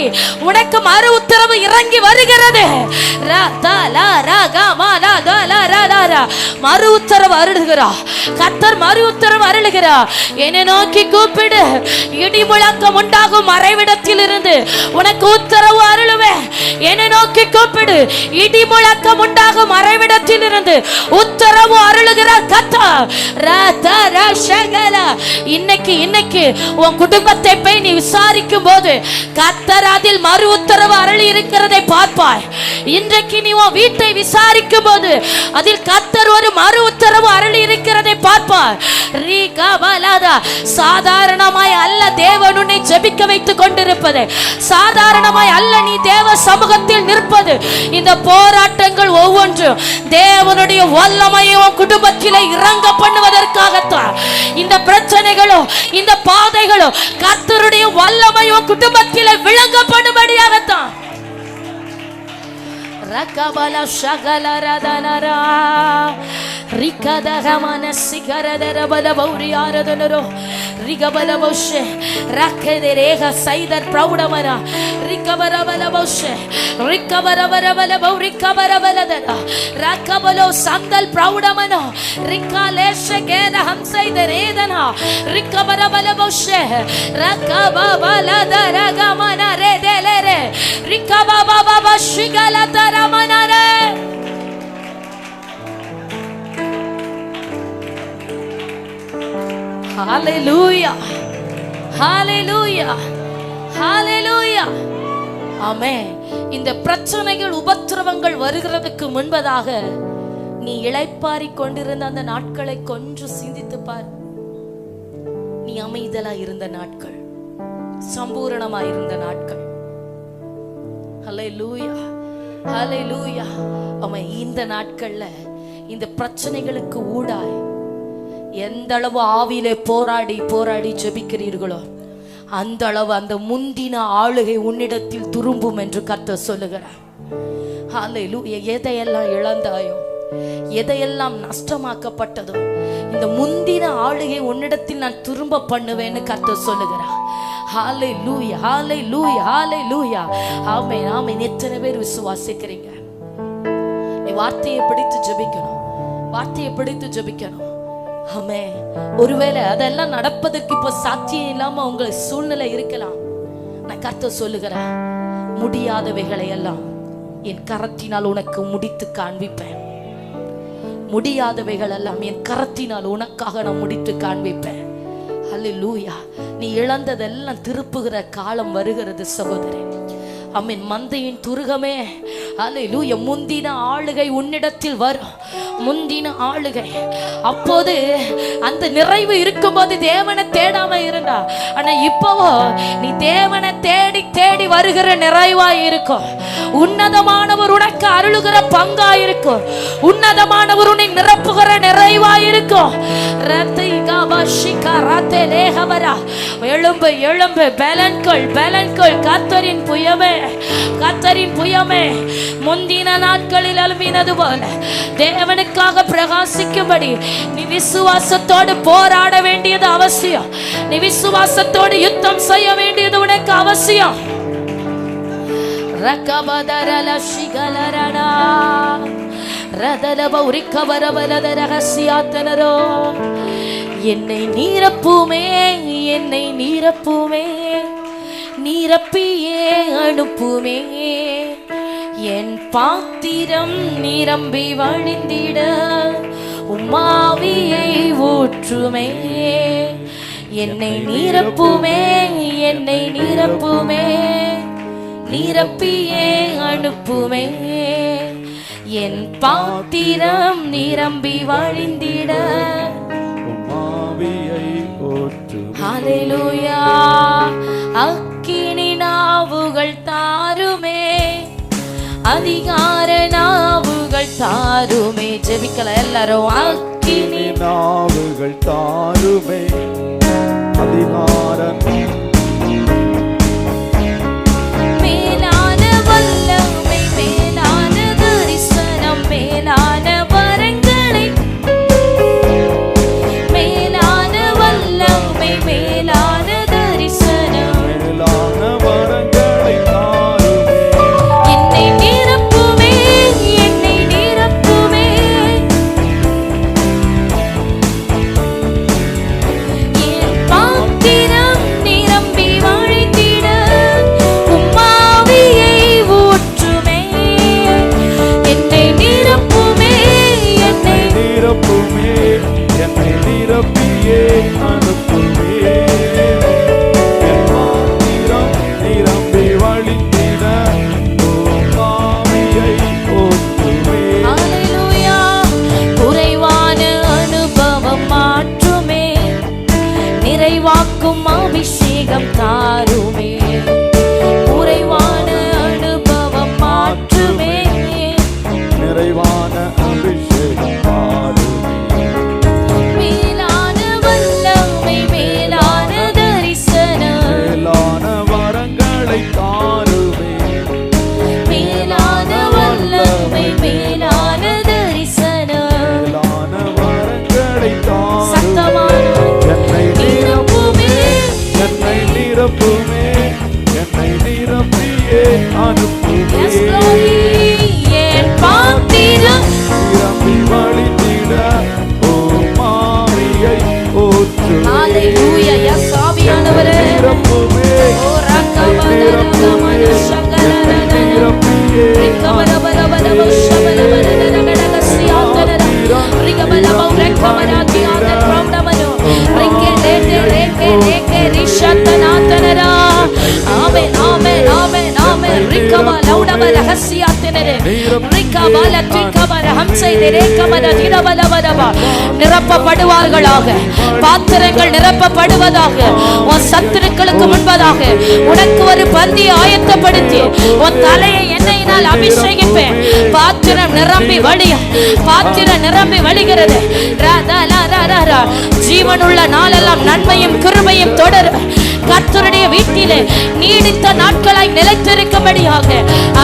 உனக்கு மறு உத்தரவு இறங்கி வருகிறது. மறு உத்தரவு அருளுகிறார் கர்த்தர், மறு உத்தரவு அருளுகிறார். என்னை நோக்கி கூப்பிடு, இடி முழக்கம் உண்டாகும் மறைவிடத்தில் இருந்து உனக்கு உத்தரவு அருளுவேன். என்னை நோக்கி கூப்பிடு, இடி முழக்கம் உண்டாகும் மறைவிடத்தில் இருந்து உத்தரவு அருளுகிறார் கர்த்தர். இன்னைக்கு உன் குடும்பத்தை போய் நீ விசாரிக்கும் போது கர்த்தர் அதில் மறு உத்தரவு அருளி இருக்கிறதை பார்ப்பாய். இன்றைக்கு நீ உன் வீட்டை விசாரிக்கும் போது அதில் கர்த்தர் ஒரு மறு உத்தரவு அருளி இருக்கிறதை பார்ப்பார். சாதாரணமாய் அல்ல தேவன் உன்னை ஜெபிக்க வைத்துக் கொண்டிருப்பது, சாதாரணமாய் அல்ல நீ தேவ சமூகத்தில் நிற்பது. இந்த போராட்டங்கள் ஒவ்வொன்றும் தேவனுடைய வல்லமையை உன் குடும்பத்திலே இறங்க பண்ணுவதற்காகத்தான். இந்த பிரச்சனைகளோ இந்த பாதைகளோ கர்த்தருடைய வல்லமை உன் குடும்பத்திலே விளங்க பண்ணும்படியாகத்தான். ரகபல ஷகல ரதனரா ரிகதகமன சிகரதரபல பௌரியாரதனரோ ரிகபல பௌஷே ரக்கதரேக சைதர் பிரௌடமன ரிகபரபல பௌஷே ரிகபரபரபல பௌரிகபரபலதரா ரகபலோ சந்தல் பிரௌடமனோ ரிகாலேஷகேன ஹம்சைதரேதனா ரிகபரபல பௌஷே ரகபபலதரகமன ரேதேலரே ரிகபபபப ஷிகலதர மனரே. ஹalleluya, ஹalleluya, ஹalleluya. ஆமென். இந்த பிரச்சனைகள் உபத்திரவங்கள் வருகிறதுக்கு முன்பதாக நீ இளைப்பாரி கொண்டிருந்த அந்த நாட்களை கொஞ்சம் சிந்தித்து பார். நீ அமைதலா இருந்த நாட்கள், சம்பூரணமா இருந்த நாட்கள். ஹalleluya, ஹalleluya. ஆமென். இந்த நாட்கள்ல இந்த பிரச்சனைகளுக்கு ஊடாய் எந்த அளவு ஆவியிலே போராடி போராடி ஜெபிக்கிறீர்களோ அந்த அளவு அந்த முந்தின ஆளுகை உன்னிடத்தில் திரும்பும் என்று கர்த்தர் சொல்லுகிறார். ஹalleluya. எதையெல்லாம் இழந்தாயோ, எதையெல்லாம் நஷ்டமாக்கப்பட்டதோ, இந்த முந்தின ஆளுகை உன்னிடத்தில் நான் திரும்ப பண்ணுவேன்னு கர்த்தர் சொல்லுகிறார். ஹalleluya, ஹalleluya, ஹalleluya. ஆமென், ஆமென். எத்தனை பேர் விசுவாசிக்கிறீங்க? நீ வார்த்தையை பிடித்து ஜெபிக்கணும், வார்த்தையை பிடித்து ஜெபிக்கணும். ஆமென். ஒருவேளை அதெல்லாம் நடப்பதற்கு இப்ப சாத்தியம் இல்லாம உங்க சூழ்நிலை இருக்கலாம். நான் கர்த்தர் சொல்லுகிறேன், முடியாதவைகளை எல்லாம் என் கரத்தினால் உனக்கு முடித்து காண்பிப்பேன். முடியாதவைகள் எல்லாம் என் கரத்தினால் உனக்காக நான் முடித்து காண்பிப்பேன். ஹல்லேலூயா. நீ இழந்ததெல்லாம் திருப்புகிற காலம் வருகிறது சகோதரி. ஆமென். மந்தையின் துருகமே, ஹல்லேலூயா. முந்தின ஆளுகை உன்னிடத்தில் வரும், முந்தின ஆளுகை. அப்போது அந்த நிறைவு இருக்கும்போது தேவனை தேடாம இருந்தா, ஆனா இப்பவோ நீ தேவனை தேடி தேடி வருகிற நிறைவா இருக்கும். உன்னதமானவர் உனக்கு அருளுகிற பங்கா இருக்கும், உன்னதமானவர் உன்னை நிரப்புகிற நிறைவா இருக்கும். எழும்பு எழும்பு, பலன்கள் பலன்கள். கர்த்தரின் புயமே, கர்த்தரின் புயமே. முந்தின நாட்களில் எழும்பினது போல தேவனுக்காக பிரகாசிக்கும்படி நீ விசுவாசத்தோடு போராட வேண்டியது அவசியம். நீ விசுவாசத்தோடு யுத்தம் செய்ய வேண்டியது உனக்கு அவசியம். ரகபதரல சிகலரனா ரதலப உரிக்கபரபலத ரகசியாத்தனரோ. என்னை நீரப்புமே, என்னை நீரப்புமே, நீரப்பியே அனுப்புமே. என் பாத்திரம் நிரம்பி வழிந்திட உம்மாவியை ஊற்றுமே. என்னை நீரப்புமே, என்னை நீரப்புமே, நீரப்பியே அனுப்புமே. என் பாத்திரம் நிரம்பி வழிந்திட உம்மாவியை ஊற்றுமே. ஹல்லேலூயா. அக்கினி நாவுகள் தாருமே, அதிகார நாவுகள் தாருமே. ஜெபிக்கல எல்லாரும். அக்கினி நாவுகள் தாருமே, அதிகார மேலான வல்லமை, மேலான தரிசனம், மேலான வரங்களை, மேலான வல்லமை, மேலான தரிசனம், மேலான வரங்களை தாருமே. என்னை நிரப்புமே, என்னை நிரப்புமே. என் பாத்திரம் நிரம்பி வழிந்திட உம்மாவியை ஊற்றுமே. என்னை நிரப்புமே, என்னை நிரப்புமே, என்னை நிரப்பியே அனுப்புமே. என் பாத்திரம் நிரம்பி வழிந்திட உம்மாவியை ஊற்றுமே. ஹல்லேலூயா. குறைவான அனுபவம் மாற்றுமே, நிறைவாக்கும் அபிஷேகம் தாருமே. குறைவான அனுபவம் மாற்றுமே, நிறைவான அபிஷேகம் தாருமே. மேலான வல்லமை, மேலான தரிசனம், மேலான வரங்களை தாருமே. மேலான வல்லமை, மேலான தரிசனம். மேலான வரங்களை தாருமே. சத்தமான என்னை நிரப்புமே, என்னை நிரப்புமே, என்னை நிரப்பியே அனுப்புமே. Yes, glory. என் பாத்திரம் நிரம்பி வழிந்திட உம்மாவியை ஊற்றுமே. ஹல்லேலூயா. எஸ் ஆவியானவரே. நிரப்புமே, ஓ ரகபதரகமன சகலரன நிரப்பியே ரிகபரபரபரப ஷபலபரனகடகசியாதனர ரிகபலபௌ ரகமனாதியாத பிரௌடமனோ ரிகே லேகே லேகே லேகே ரிஷத்தனாதனர. ஆமென், ஆமென், ஆமென், ஆமென். ரிகபலௌடப ரகசியாதனர ரிகபல திகபர ஹம்சைதே ரேகமன திரபலபரப. நிரப்பப்படுவார்களாக, பாத்திரங்கள் நிரப்பப்படுவதாக. உன் சத்துருக்களுக்கு முன்பதாக உனக்கு ஒரு பந்தியை ஆயத்தப்படுத்தி உன் தலையை எண்ணெயினால் அபிஷேகிப்பேன். பாத்திரம் நிரம்பி வழியும், பாத்திரம் நிரம்பி வழிகிறது. ஜீவனுள்ள நாளெல்லாம் நன்மையும் கிருபையும் தொடரும். கர்த்தருடைய வீட்டிலே நீடித்த நாட்களாய் நிலைத்திருக்கும்படியாக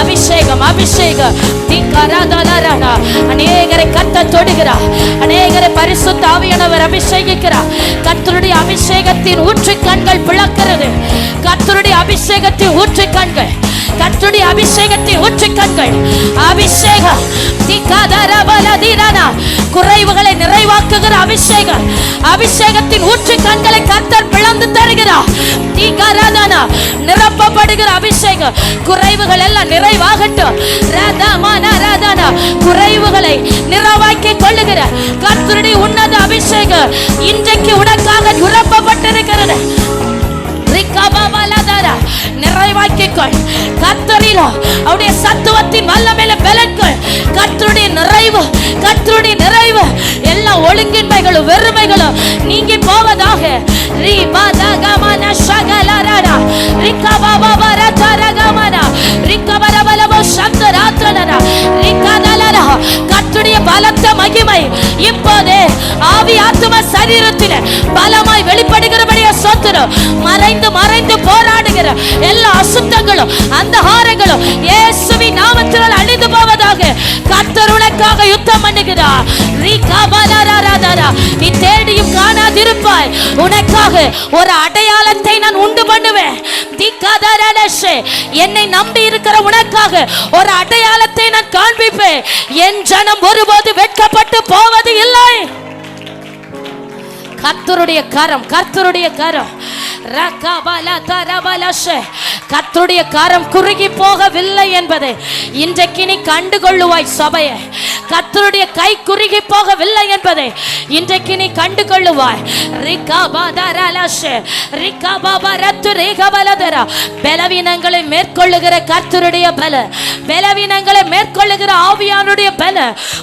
அபிஷேகம், அபிஷேகம். அநேகரை கர்த்தர் தொடுகிறார், அநேகரை பரிசுத்த ஆவியானவர் அபிஷேகிக்கிறார். கர்த்தருடைய அபிஷேகத்தின் ஊற்று கண்கள் பிளக்கிறது. கர்த்தருடைய அபிஷேகத்தின் ஊற்று கண்கள், கர்த்தருடைய அபிஷேகத்தின் ஊற்று கண்கள். அபிஷேகம் குறைவுகளை நிறைவாக்குகிற அபிஷேகம். அபிஷேகத்தின் ஊற்று கண்களை கர்த்தர் பிளந்து தருகிறார். நிரப்பப்படுகிற அபிஷேகம். குறைவுகள் எல்லாம் நிறைவாகட்டும். குறைவுகளை நிறைவாக்கி கொள்ளுகிற கர்த்தருடைய உன்னத அபிஷேகம் இன்றைக்கு உனக்காக நிரப்பப்பட்டிருக்கிறது. நிறைவாக்கிக்கொள். கர்த்தரிலோ அவருடைய சத்துவத்தின் வல்லமையில பலன்கள். கர்த்தருடைய நிறைவு, கர்த்தருடைய நிறைவு. எல்லா ஒழுங்கின்மைகளும் வெறுமைகளும் நீங்கி போவதாக. கர்த்தருடைய பலத்த மகிமை இப்போதே ஆவி ஆத்தும சரீரத்தில் பலமாய் வெளிப்படுகிறபடியே சோத்திரம். மறைந்து மறைந்து போராடுகிற எல்லா அசுத்தங்களும் அந்தகாரங்களும் இயேசுவின் நாமத்தினால் அழிந்து போவதாக. கர்த்தர் உனக்காக யுத்தம் பண்ணுகிறார். நீ தேடியும் காணாது இருப்பாய். உனக்காக ஒரு அடையாளத்தை நான் உண்டு பண்ணுவேன். என்னை நம்பி இருக்கிற உனக்காக ஒரு அடையாளத்தை நான் காண்பிப்பேன். என் ஜனம் ஒருபோது வெட்கப்பட்டு போவது இல்லை. கர்த்தருடைய கரம், கர்த்தருடைய கரம், கர்த்தருடைய கரம் குறுகி போகவில்லை என்பதை இன்றைக்கு நீ கண்டுகொள்ளுவாய். சபையை கர்த்தருடைய கை குறுகி போகவில்லை என்பதை இன்றைக்கு நீ கண்டுகொள்ளுவாய். பலவீனங்களை மேற்கொள்ளுகிற கர்த்தருடைய பல, பலவீனங்களை மேற்கொள்ளுகிற ஆவியானுடைய பல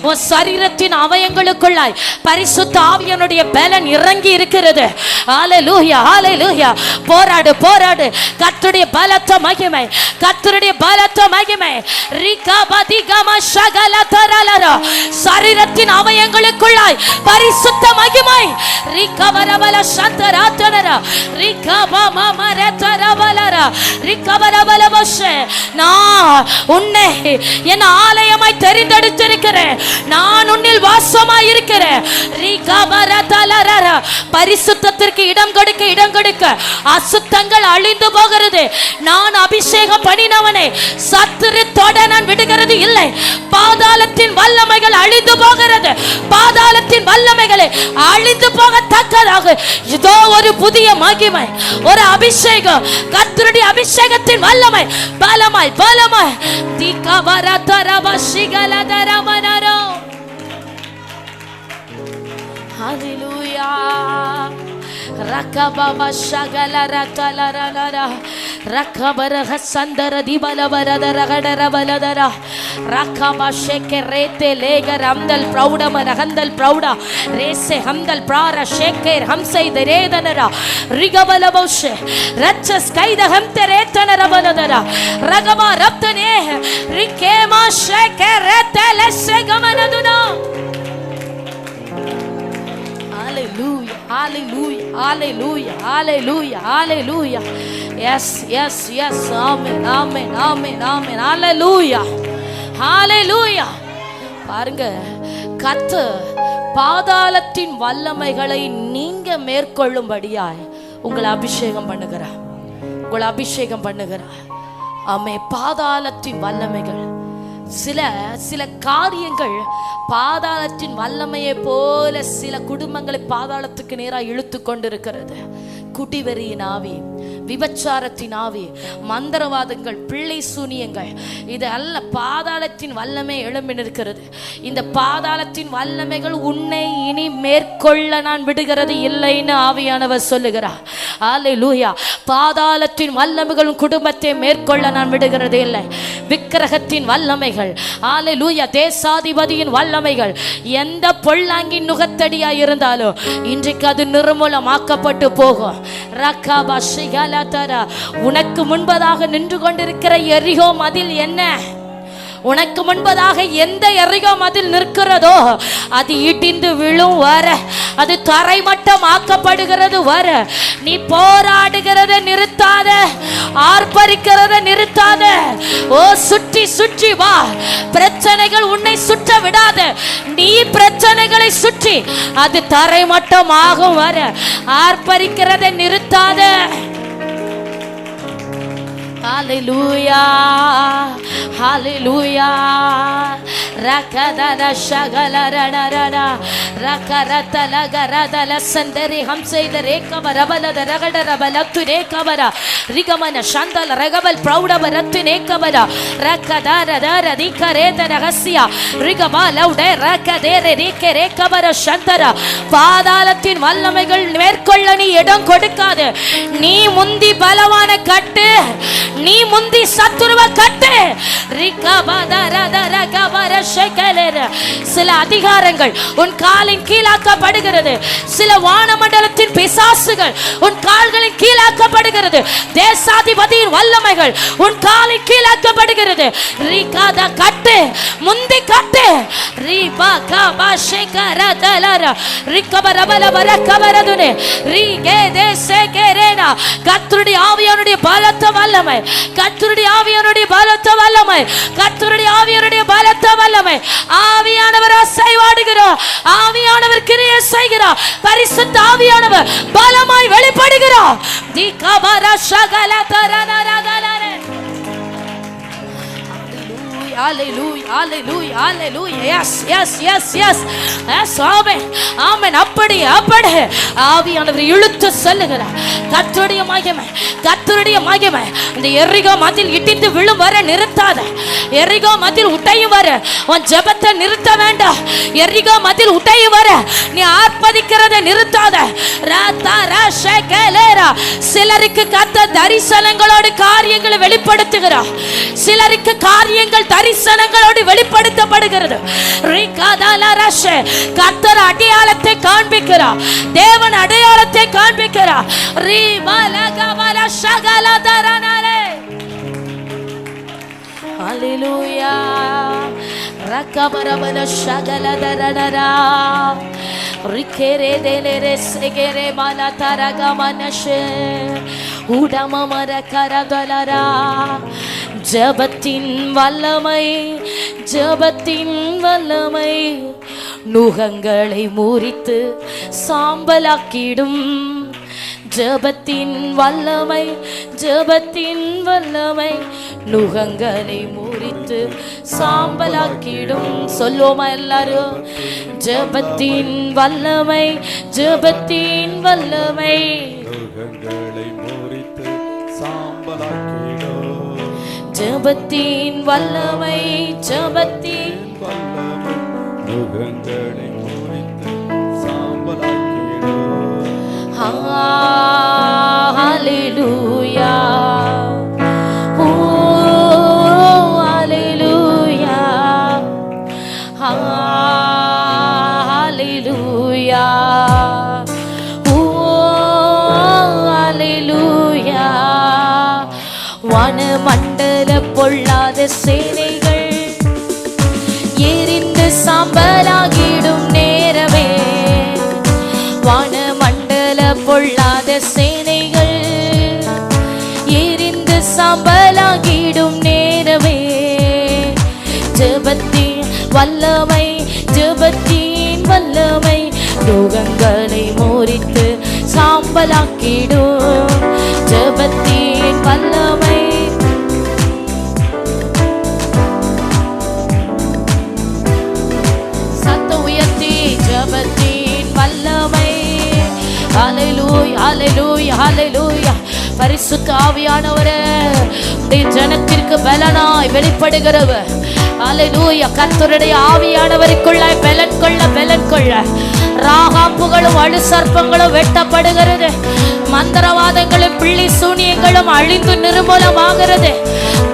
உன் சரீரத்தின் அவயங்களுக்குள்ளாய் பரிசுத்த ஆவியானுடைய பலன் இறங்கி இருக்கிறது. ஹல்லேலூயா, ஹல்லேலூயா. போராடு, போராடு. கர்த்தருடைய பலத்த மகிமை, கர்த்தருடைய பலத்த மகிமை. சரீரத்தின் அவயங்களுக்குள்ளாய் பரிசுத்த மகிமை. நான் உன்னை என் ஆலயமாய் தெரிந்தெடுத்திருக்கிறேன். நான் உன்னில் வாசமாய் இருக்கிறேன். பரிசுத்தத்திற்கு இடம் கொடுக்க, இடம் கொடுக்க அசுத்தங்கள் அழிந்து போகிறது. நான் அபிஷேகம் பண்ணினவனை சத்துரு தொட நான் விடுகிறது இல்லை. பாதாளத்தின் வல்லமைகள் அழிந்து போகிறது. பாதாளத்தின் வல்லமைகளை அழிந்து போகத்தக்கதாக இதோ ஒரு புதிய மகிமை, ஒரு அபிஷேகம், கர்த்தருடைய அபிஷேகத்தின் வல்லமை பலமாய் பலமாய் ஹல்லேலூயா. ரகபவ ஷகல ரகலரலர ரகபரஹ சந்தர திபலவரதர கடரவலதர ரகப ஷேகரேதே லேகர் ஹம்தல் பிரௌடம ரஹந்தல் பிரௌடா ரேசே ஹம்தல் பிரார ஷேகர் ஹம்சை தரேதனர ரிகபலபௌஷ ரச்சஸ் கைத ஹம்தரேதனரவலதர ரகப ரப்தனே ரிகேமா ஷேகரேதே லெஸ்ஸகமனதுனா. Hallelujah, hallelujah, hallelujah, hallelujah, hallelujah. Yes, yes, yes. Amen, amen, amen, amen. Hallelujah, hallelujah. பாருங்க, கர்த்தர் பாதாளத்தின் வல்லமைகளை நீங்க மேற்கொள்ளும்படியாய் உங்களை அபிஷேகம் பண்ணுகிறார். உங்களை அபிஷேகம் பண்ணுகிறார். ஆமே. பாதாளத்தின் வல்லமைகள், சில காரியங்கள் பாதாளத்தின் வல்லமையை போல சில குடும்பங்களை பாதாளத்துக்கு நேராக இழுத்து கொண்டிருக்கிறது. குடிவெறியின் ஆவி, விபச்சாரத்தின் ஆவி, மந்திரவாதங்கள், பிள்ளை சூனியங்கள், இது அல்ல பாதாளத்தின் வல்லமை எழும்பி நிற்கிறது. இந்த பாதாளத்தின் வல்லமைகள் உன்னை இனி மேற்கொள்ள நான் விடுகிறது இல்லைன்னு ஆவியானவர் சொல்லுகிறார். ஹல்லேலூயா. பாதாளத்தின் வல்லமைகள் குடும்பத்தை மேற்கொள்ள நான் விடுகிறது இல்லை. விக்கிரகத்தின் வல்லமைகள், ஹல்லேலூயா, தேசாதிபதியின் வல்லமைகள், எந்த பொல்லாங்கின் நுகத்தடியா இருந்தாலும் இன்றைக்கு அது நிர்மூலமாக்கப்பட்டு போகும். உனக்கு முன்பதாக நின்று கொண்டிருக்கிற எரிகோ மதில் என்ன? உனக்கு முன்பதாக எந்த எரிகோ மதில் நிற்கிறதோ அது இடிந்து விழும் வர, அது தரைமட்டம் ஆக்கப்படுகிறது வர நீ போராடுகிறத நிறுத்தாத, ஆர்ப்பரிக்கிறத நிறுத்தாத. ஓ, சுற்றி சுற்றி வா. பிரச்சனைகள் உன்னை சுற்ற விடாத. நீ பிரச்சனைகளை சுற்றி அது தரைமட்டம் ஆகும் வர ஆர்ப்பரிக்கிறத நிறுத்தாத. Hallelujah, hallelujah. Rakadana shagala rana rana rakarata lagarada lasandari hamse the rekabarabala the ragada rabalatu rekabara rigamana shandal ragabal prouda baratu rekabara rakadara dara dikareta ragasya rigabala ude rakadere reke rekabara shandara. பாதாளத்தின் வல்லமைகள் மேற்கொள்ள நீ இடம் கொடுக்காது. நீ முந்தி பலவான கட்டு, நீ முந்தி சத்துருவ கட்டு. சில அதிகாரங்கள் உன் காலின் கீழாக்கப்படுகிறது. சில வானமண்டலத்தின் பிசாசுகள் உன் கால்களின் கீழாக்கப்படுகிறது. தேசாதிபதியின் வல்லமைகள் உன் காலின் கீழாக்கப்படுகிறது. கட்டு, முந்தி கட்டு. கர்த்தருடைய ஆவியானுடைய பலத்த வல்லமை கர்த்தருடைய ஆவியானுடைய பலத்த வல்லமை, கர்த்தருடைய ஆவியானுடைய பலத்த வல்லமை. ஆவியானவர் அசைவாடுகிறார், ஆவியானவர் கிரியை செய்கிறார், பரிசுத்த ஆவியானவர் பலமாய் வெளிப்படுகிறார். திகபர சகல தரனரகலரே. Hallelujah, hallelujah, hallelujah. Yes, yes, yes, yes. Yes, amen, amen. அப்படி ஆவியானவர் இழுத்து செல்லுகிறார். கர்த்தருடைய மகிமை, கர்த்தருடைய மகிமை. இந்த எரிகோ மதில் இடிந்து விழும் வர நிறுத்தாத. எரிகோ மதில் உடையும் வர உன் ஜெபத்தை நிறுத்த வேண்டாம். எரிகோ மதில் உடையும் வர நீ ஆர்ப்பரிக்கிறதை நிறுத்தாத. சிலருக்கு கர்த்தர் தரிசனங்களோடு காரியங்களை வெளிப்படுத்துகிறார். சிலருக்கு காரியங்கள் தரிசனங்களோடு வெளிப்படுத்தப்படுகிறது. கர்த்தர் அடையாளத்தை காண்பிக்கிறார், தேவன் அடையாளத்தை காண்பிக்கிறார். ஹல்லேலூயா. ரக்கபரபல ஷகலதரடரா ரிக்கேரே தேலேரே செகேரே மலதரகமனஷே உடமமர கரதலரா. ஜபத்தின் வல்லமை, ஜபத்தின் வல்லமை நுகங்களை முறித்து சாம்பலாக்கிடும். ஜபத்தின் வல்லமை, ஜபத்தின் வல்லமை நுகங்களை முறித்து சாம்பலாக்கிடும். சொல்லுவோமா எல்லாரும்? ஜபத்தின் வல்லமை, ஜபத்தின் வல்லமை நுகங்களை முறித்து சாம்பலாக்கிடும். ஜபத்தின் வல்லமை, ஜபத்தின் வல்லமை நுகங்களை முறித்து சாம்பலாக்கிடும். ஹல்லேலூயா, ஓ ஹல்லேலூயா, ஹல்லேலூயா, ஓ ஹல்லேலூயா. வானமண்டல பொல்லாத சேனைகள் எரிந்து சாம்பலாகிடும் நேரமே. வானமண்டல பொல்லாத சேனைகள் எரிந்து சாம்பலாகிடும் நேரமே. ஜெபத்தின் வல்லமை, ஜெபத்தின் வல்லமை நுகங்களை முறித்து சாம்பலாக்கிடும். ஜெபத்தின் வல்லமை, சத்த உயர்த்தி ஜெபத்தின் வல்லமை. ஹல்லேலூயா, ஹல்லேலூயா, ஹல்லேலூயா. பரிசுத்த ஆவியானவரே உடைய ஜனத்திற்கு பலனாய் வெளிப்படுகிறவர். ஹல்லேலூயா. கர்த்தருடைய ஆவியானவருக்குள்ளாய் பலன் கொள்ள, பலன் கொள்ள. ராகாப்புகளும் அழு சர்ப்பங்களும் வெட்டப்படுகிறது. மந்திரவாதங்களும் பிள்ளி சூனியங்களும் அழிந்து நிர்மூலமாகிறது.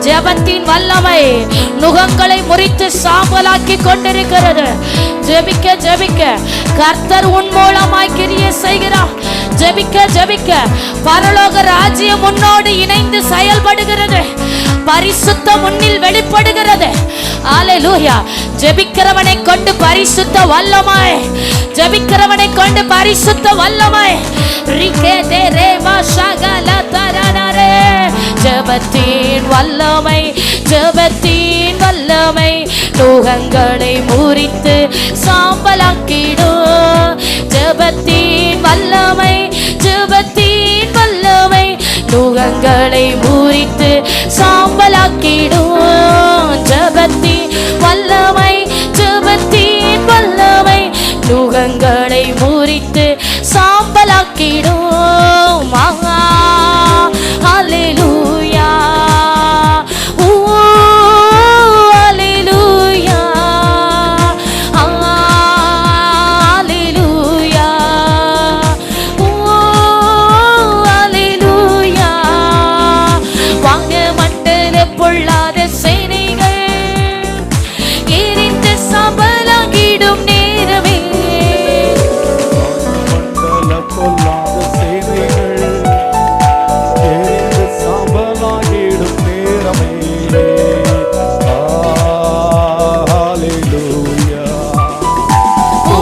ஜெபத்தின் வல்லமை நுகங்களை முறித்து சாம்பலாக்கி கொண்டிருக்கிறது. ஜெபிக்க ஜெபிக்க கர்த்தர் உன் மூலமாய் கிரியை செய்கிறார். ஜெபிக்க ஜெபிக்க பரலோக ராஜ்யம் உன்னோடு இணைந்து செயல்படுகிறது. பரிசுத்தம் உன்னில் வெளிப்படுகிறது. ஹல்லேலூயா. ஜெபிக்கிறவனை கொண்டு பரிசுத்த வல்லமை, ஜெபிக்கிறவனை கொண்டு பரிசுத்த வல்லமை. ரிகேதே ரேவா ஷகல தரனரே. ஜெபத்தின் வல்லமை, ஜெபத்தின் வல்லமை நுகங்களை முறித்து சாம்பலாக்கிடும். ஜெபத்தின் வல்லமை, ஜெபத்தின் வல்லமை நுகங்களை முறித்து சாம்பலாக்கிடும். ஜெபத்தின் வல்லமை, ஜெபத்தின் வல்லமை நுகங்களை முறித்து சாம்பலாக்கிடும். ஹல்லேலூயா, ஓ ஹல்லேலூயா, ஹல்லேலூயா, ஓ ஹல்லேலூயா. வானமண்டல பொல்லாத சேனைகள் எரிந்து சாம்பலாகிடும் நேரமே. மண்டல பொல்லாத சேனைகள் எரிந்து சாம்பலாகிடும் நேரமே. ஹல்லேலூயா, ஓ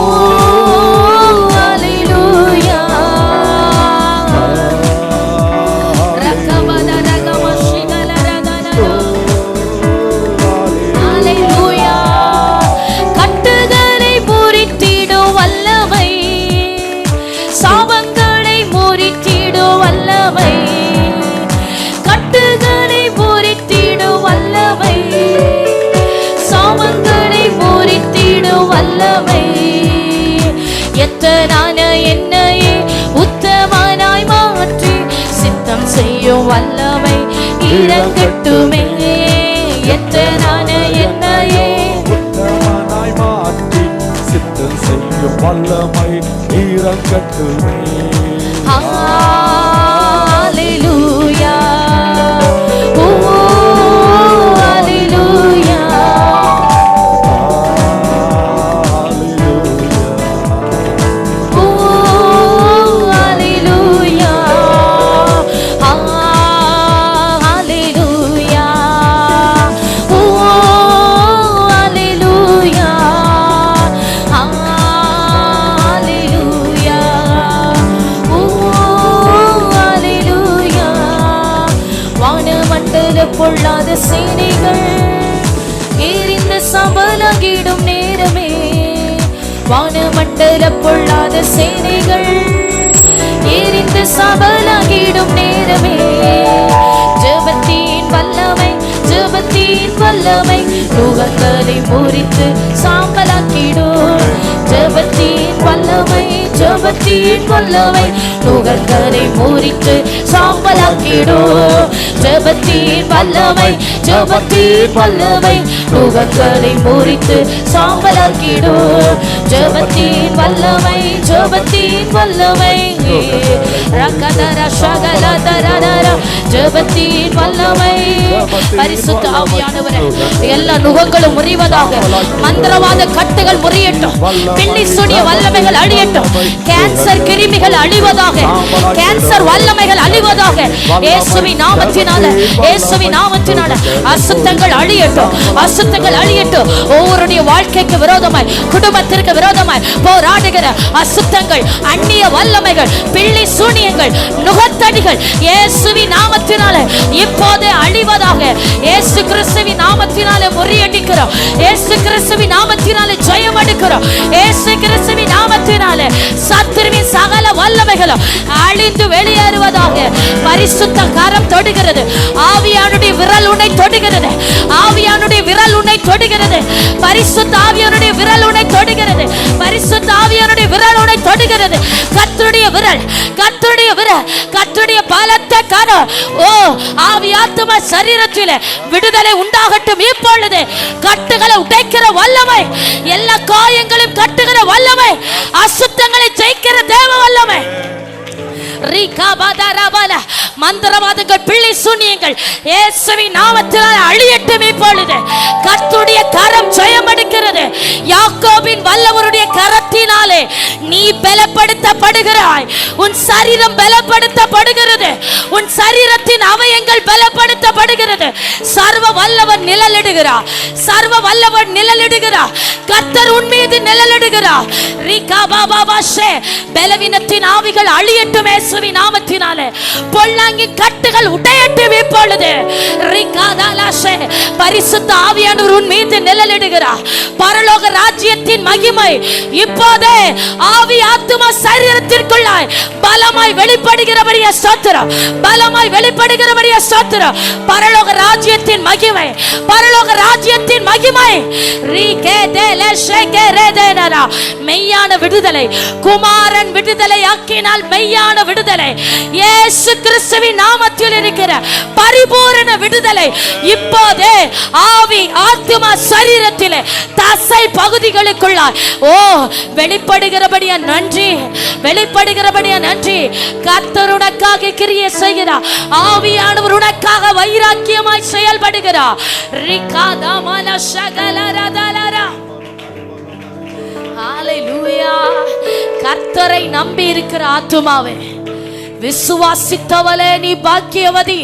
ஹல்லேலூயா. ரகமத ரகம ஷிகல வல்லமை எத்தனான என்னையே உத்தமனாய் மாற்றி சித்தம் செய்யும் வல்லமை இறங்கட்டுமே எத்தனான என்னையே உத்தமனாய் மாற்றி சித்தம் செய்யும் வல்லமை இறங்கட்டுமே. ஹalleluya ஓ ஹalleluya ஓ ஹalleluya ஹalleluya ஓ ஹalleluya ஹalleluya ஓ ஹalleluya வானமண்டல பொல்லாத சேனைகள் எரிந்து சபலகிடும் நேரமே வானமண்டல பொல்லாத சேனைகள் எரிந்து சபலகிடும் நேரமே ஜெபத்தின் வல்லமை ஜெபத்தின் வல்லமை நுகங்களை முறித்து சாம்பலாக்கிடும் ஜெபத்தின் வல்லமை ஜெபத்தின் வல்லமை நுகங்களை முறித்து சாம்பலாக்கிடும் ஜெபத்தின் வல்லமை ஜெபத்தின் வல்லமை நுகங்களை முறித்து சாம்பலாக்கிடும் ஜெபத்தின் வல்லமை ஜெபத்தின் வல்லமை ரகதர சகலதரர ஜெபத்தின் வல்லமை பரிசுத்த ஆவியானவரே எல்லா நுகங்களும் முறிவதாக மந்திரவாத கட்டுகள் முறியட்டும் பில்லி சூனிய வல்லமைகள் அழியட்டும் கேன்சர் கிருமிகள் அழிவதாக கேன்சர் வல்லமைகள் அழிவதாக இயேசுவின் நாமத்தினால இயேசுவின் நாமத்தினால அசுத்தங்கள் அழியட்டும் அசுத்தங்கள் அழியட்டும் ஒவ்வொருடைய வாழ்க்கைக்கு விரோதமாய் குடும்பத்திற்கு விரோதமாய் போராடுகிற அசுத்தங்கள் அந்நிய வல்லமைகள் பில்லி சூனியங்கள் நுகத்தடிகள் இயேசுவின் நாமத்தினால இப்போதே அழிவதாக இயேசு கிறிஸ்துவின் நாமத்தினால முறியடிக்கிறோம் இயேசு கிறிஸ்துவின் நாமத்தினால ஜெயம் எடுக்கிறோம் இயேசு கிறிஸ்துவின் நாமத்தினால சத்துருவின் சகல வல்லமைகளும் அழிந்து வெளியேறுவதாக பரிசுத்த கரம் தொடுகிறது ஆவியானுடைய விரல் உன்னை தொடுகிறது ஆவியானுடைய விரல் உன்னை தொடுகிறது பரிசுத்த ஆவியானுடைய விரல் உன்னை தொடுகிறது பரிசுத்த ஆவியானுடைய விரல் உன்னை தொடுகிறது கர்த்தருடைய விரல் கர்த்தருடைய விரல் கர்த்தருடைய பலத்த கரம் ஓ ஆவி ஆத்தும சரீரத்திலே விடுதலை உண்டாகட்டும் இப்பொழுது கட்டுகளை உடைக்கிற வல்லமை எல்லா காயங்களையும் கட்டுகிற வல்லமை அசுத்தங்களை ஜெயிக்கிற தேவ வல்லமை மந்திரவாதங்கள் பிள்ளை சூனியங்கள் இயேசுவின் நாமத்தினால் அழியட்டும் இப்பொழுது கர்த்தருடைய கரம் ஜெயம் எடுக்கிறது யாக்கோபின் வல்லவருடைய கரத்தினாலே நீ பலப்படுத்தப்படுகிறாய் உன் சரீரம் பலப்படுத்தப்படுகிறது உன் சரீரத்தின் அவயங்கள் பலப்படுத்தப்படுகிறது சர்வ வல்லவர் நிழலிடுகிறார் சர்வ வல்லவர் நிழலிடுகிறார் கர்த்தர் உன் மீது நிழலிடுகிறார் பலவீனத்தின் ஆவிகள் அழியட்டும் இயேசுவின் நாமத்தினாலே பொல்லாங்கி கட்டுகள் உடையட்டும் இப்பொழுது பரிசுத்த ஆவியானவர் உன் மீது நிழலிடுகிறார் பரலோக ராஜ்யத்தின் மகிமை இப்போதே ஆவி ஆத்துமா சரீரத்திற்குள்ளாய் பலமாய் வெளிப்படுகிறபடியே ஸ்தோத்திரம் பலமாய் வெளிப்படுகிறபடியே ஸ்தோத்திரம் பரலோக ராஜ்யத்தின் மகிமை பரலோக ராஜ்யத்தின் மகிமை மெய்யான விடுதலை குமாரன் விடுதலை ஆக்கினால் மெய்யான விடுதலை இயேசு கிறிஸ்துவின் நாமத்தில் இருக்கிற பரிபூரண விடுதலை இப்போதே ஆவி ஆத்துமா சரீரத்திலே தசை பகுதிகளுக்குள்ளாய் ஓ வெளிப்படுகிறபடியா நன்றி வெளிப்படுகிறபடியா நன்றி கர்த்தர் உனக்காக கிரியை செய்கிறார் ஆவியானவர் உனக்காக வைராக்கியமாய் செயல்படுகிறார் ஹalleluya கர்த்தரை நம்பி இருக்கிற ஆத்துமாவே விசுவாசித்தவளே நீ பாக்கியவதி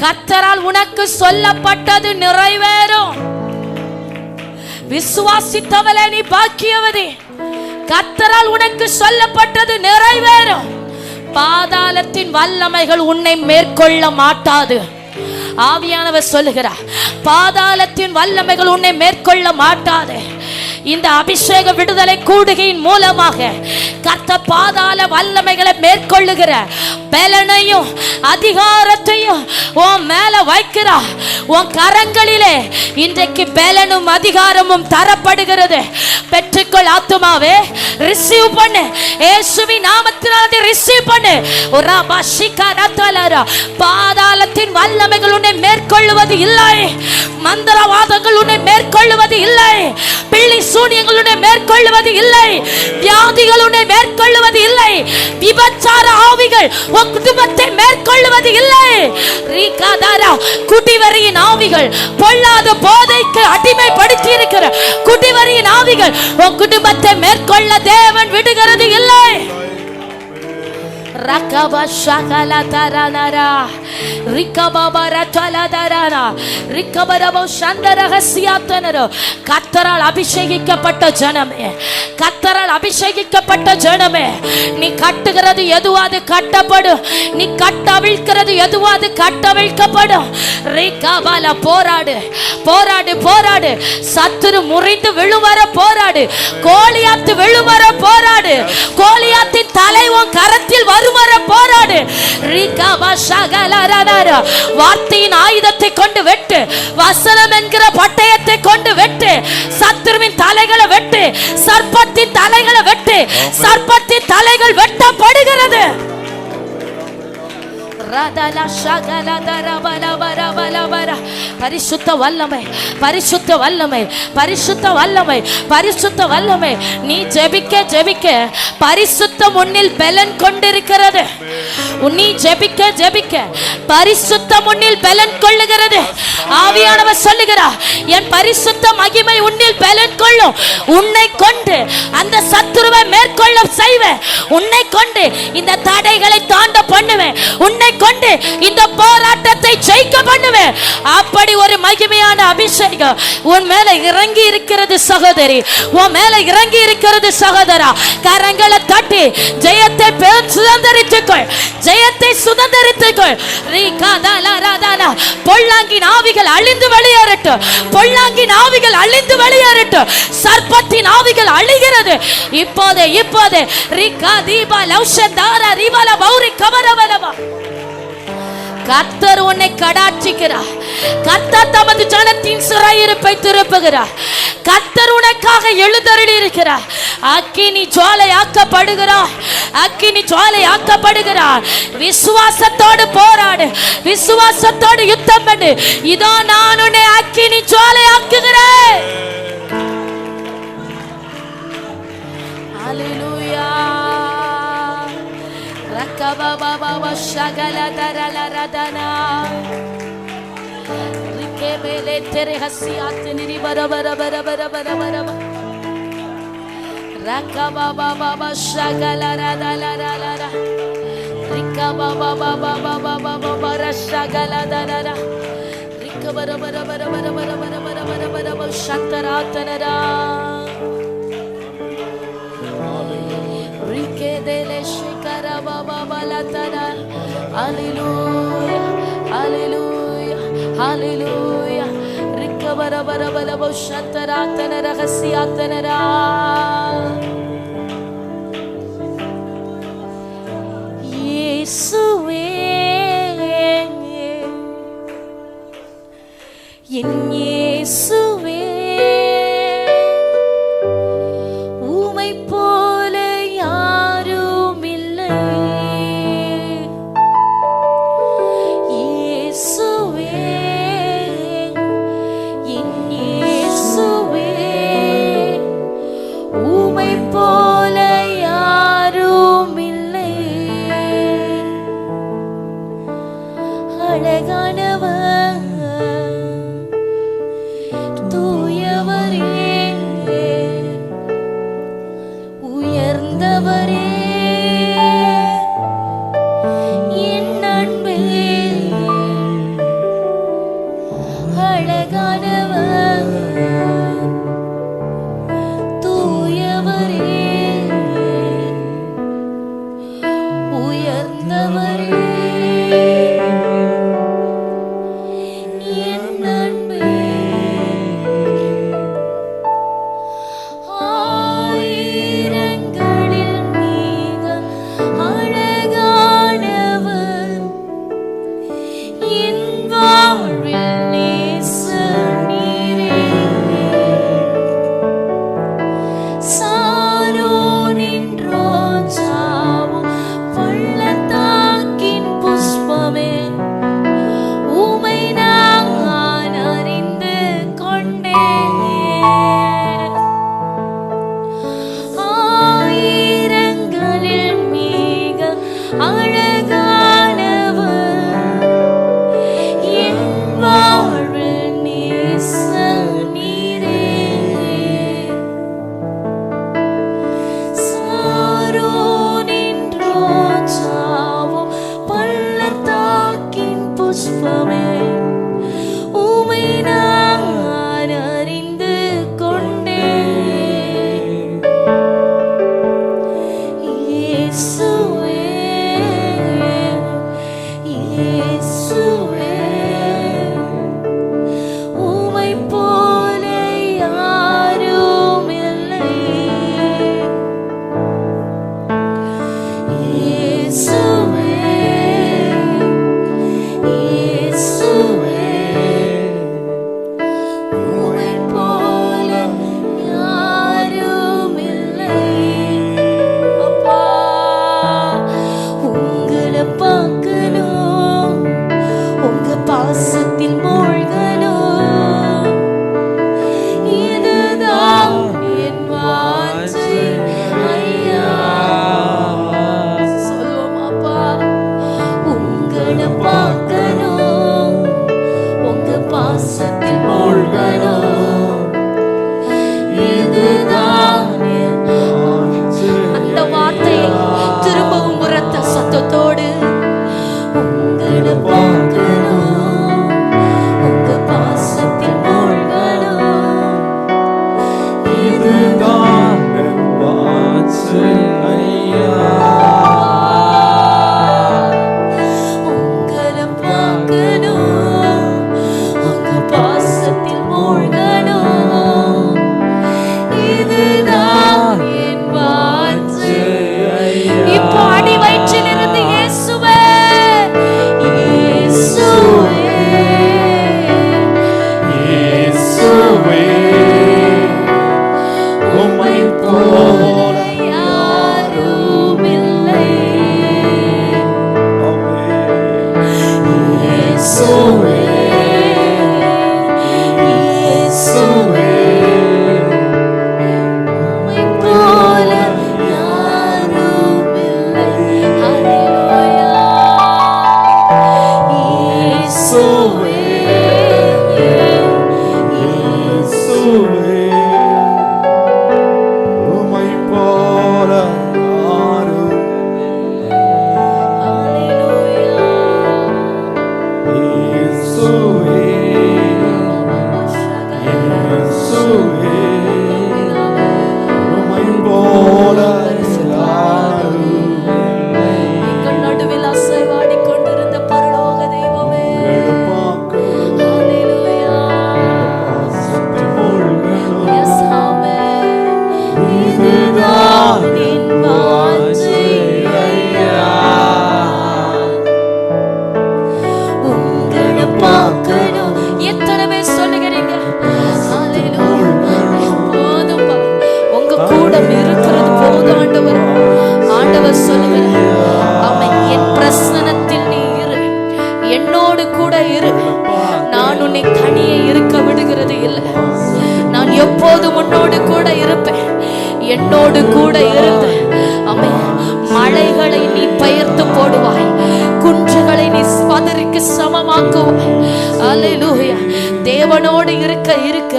கர்த்தரால் உனக்கு சொல்லப்பட்டது நிறைவேறும் விசுவாசித்தவளே நீ பாக்கியவதி கர்த்தரால் உனக்கு சொல்லப்பட்டது நிறைவேறும் பாதாளத்தின் வல்லமைகள் உன்னை மேற்கொள்ள மாட்டாது ஆவியானவர் சொல்லுகிறார் பாதாளத்தின் வல்லமைகள் உன்னை மேற்கொள்ள மாட்டாது இந்த அபிஷேக விடுதலை கூடுகையின் மூலமாக கர்த்தர் பாதாள வல்லமைகளை மேற்கொள்ளுகிற பலனையும் அதிகாரத்தையும் உன் மேல வைக்கிறார். உன் கரங்களிலே இன்றைக்கு பலனும் அதிகாரமும் தரப்படுகிறது. பெற்றுக்கொள் ஆத்துமாவே, ரிசீவ் பண்ணு. இயேசுவின் நாமத்தினாலே ரிசீவ் பண்ணு. பாதாளத்தின் வல்லமைகள் உன்னை மேற்கொள்ளுவது இல்லை. மந்திரவாதங்கள் உன்னை மேற்கொள்ளுவது இல்லை. பிள்ளை சூனியங்கள் உன்னை மேற்கொள்ளுவது இல்லை. வியாதிகள் உன்னை மேற்கொள்ளுவது இல்லை. விபச்சார ஆவிகள் உன் குடும்பத்தை மேற்கொள்ளுவது இல்லை. குடிவரியின் ஆவிகள், பொல்லாத போதைக்கு அடிமைப்படுத்தி இருக்கிற குடிவரியின் ஆவிகள் உன் குடும்பத்தை மேற்கொள்ள தேவன் விடுகிறது இல்லை. Rakaba shakala taranara, rikababa ratala darana, rikabarabo shandara hasiyatanaro. கர்த்தரால் அபிஷேகிக்கப்பட்ட ஜனமே, கர்த்தரால் அபிஷேகிக்கப்பட்ட ஜனமே, நீ கட்டுகிறது எதுவாது கட்டப்படும். நீ கட்டவிழ்க்கிறது எதுவாது கட்டவிழ்க்கப்படும். ரிகபால போராடு, போராடு, போராடு. சத்துரு முறிந்து விழுவர போராடு. கோலியாத்து விழுவர போராடு. கோலியாத்தின் தலை உன் கரத்தில் வருவர போராடு. வார்த்தையின் ஆயுதத்தை கொண்டு வெட்டு. வசனம் என்கிற பட்டயத்தை கொண்டு வெட்டு. சத்துருவின் தலைகளை வெட்டு. சர்ப்பத்தின் தலைகளை வெட்டு. சர்ப்பத்தின் தலைகள் வெட்டப்படுகிறது. பரிசுத்த வல்லமை, பரிசுத்த வல்லமை, பரிசுத்த வல்லமை, பரிசுத்த வல்லமை. நீ ஜெபிக்க ஜெபிக்க பரிசுத்த முன்னில் பலன் கொண்டிருக்கிறது. நீ ஜெபிக்க ஜெபிக்க பரிசுத்த முன்னில் பலன் கொள்ளுகிறது. ஆவியானவர் சொல்லுகிறார், என் பரிசுத்த மகிமை உன்னில் பலன் கொள்ளும். உன்னை கொண்டு அந்த சத்துருவை மேற்கொள்ள செய்வேன். உன்னை கொண்டு இந்த தடைகளை தாண்ட பண்ணுவேன். உன்னை கொண்டு இந்த போராட்டத்தை ஜெயிக்க பண்ணுவேன். அப்படி ஒரு மகிமையான அபிஷேகம் உன் மேல இறங்கி இருக்கிறது சகோதரி, உன் மேல இறங்கி இருக்கிறது சகோதரா. கரங்களை தட்டி ஜெயத்தை சுதந்திரித்துக்கொள், ஜெயத்தை சுதந்திரித்துக்கொள். பொல்லாங்கின் ஆவிகள் அழிந்து வெளியேறட்டும். பொல்லாங்கின் ஆவிகள் அழிந்து வெளியேறட்டும். சர்ப்பத்தின் ஆவிகள் அழிகிறது இப்போதே, இப்போதே. ரிகா தீபா லௌஷதாரா ரிவல பௌரி கமரவலவா. கர்த்தர் உன்னை கடாட்சிக்கிறார். கர்த்தர் தமது ஜனத்தின் சிறையிருப்பை திருப்புகிறார். கர்த்தர் உனக்காக எழுந்தருளி இருக்கிறார். அக்கினி ஜுவாலையாக்கப்படுகிறார். அக்கினி ஜுவாலையாக்கப்படுகிறார். விசுவாசத்தோடு போராடு, விசுவாசத்தோடு யுத்தம் பண்ணு. இதோ நான் உன்னை அக்கினி ஜுவாலையாக்குகிறேன். ஹல்லேலூயா. Rakababa shagala darala radana, rikebele tere hasiyat niri bara bara bara bara bara bara. Rakababa shagala radala radala, rikababa baba baba baba bara shagala darala, rikabara bara bara bara bara bara bara bara bara bara shantaratana. Hallelujah, hallelujah, hallelujah. Rikabara bara bara bo shantaratana rahasiyatana. Yesuve, en Yesuve. உங்களை பார்க்கணும், உங்க பாசத்தில் மூழ்கணும், இதுதான் என் வாஞ்சை. அந்த வார்த்தையை திரும்பவும் உரத்த சத்தத்தோடு உங்களை பார்க்கணும், உங்க பாசத்தில் மூழ்கணும், இதுதான் என் வாஞ்சை ஐயா. உங்களை பார்க்கணும், உங்க பாசத்தில் மூழ்கணும், இதுதான் என் வாஞ்சை. இப்போ அடி வயிற்றிலிருந்து இயேசுவே, இயேசுவே, இயேசுவே, உம்மை போல யாரும் இல்லை. இயேசுவே, இயேசுவே, உம்மை போல யாரும் இல்லை. ஹல்லேலூயா. இயேசுவே, இயேசுவே, உம்மை போல யாரும் ஹல்லேலூயா. இயேசுவே, இயேசுவே, உம்மை போல யாரும் இல்லை. எங்கள் நடுவில் அசைவாடிக் கொண்டிருந்த பரலோக தெய்வமே, ஹல்லேலூயா. எஸ் ஆமென். இதுதான் என் வாஞ்சை ஐயா. உங்களை பார்க்கணும். எத்தனை பேர் சொல்லுகிறீங்க? ஹல்லேலூயா. போதும்பா, உங்க கூட இருக்கிறது போதும் ஆண்டவர். ஆண்டவர் சொல்லுகிறார், ஆமென், என் பிரசன்னத்தில் நீ இரு, என்னோடு கூட இரு, நான் உன்னை தனியே இருக்க விடுகிறது இல்லை. நான் எப்போதும் உன்னோடு கூட இருப்பேன். என்னோடு கூட இருந்து ஆமென், மலைகளை நீ பெயர்த்து போடுவாய், குன்றுகளை நீ பதருக்கு சமமாக்குவாய். அல்லேலூயா. தேவனோடு இருக்க இருக்க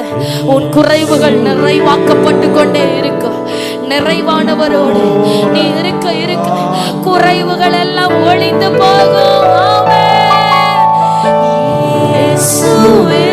உன் குறைவுகள் நிறைவாக்கப்பட்டு கொண்டே இருக்கும். நிறைவானவரோடு நீ இருக்க இருக்க குறைவுகள் எல்லாம் ஒழிந்து போகும். ஆமென். இயேசுவே,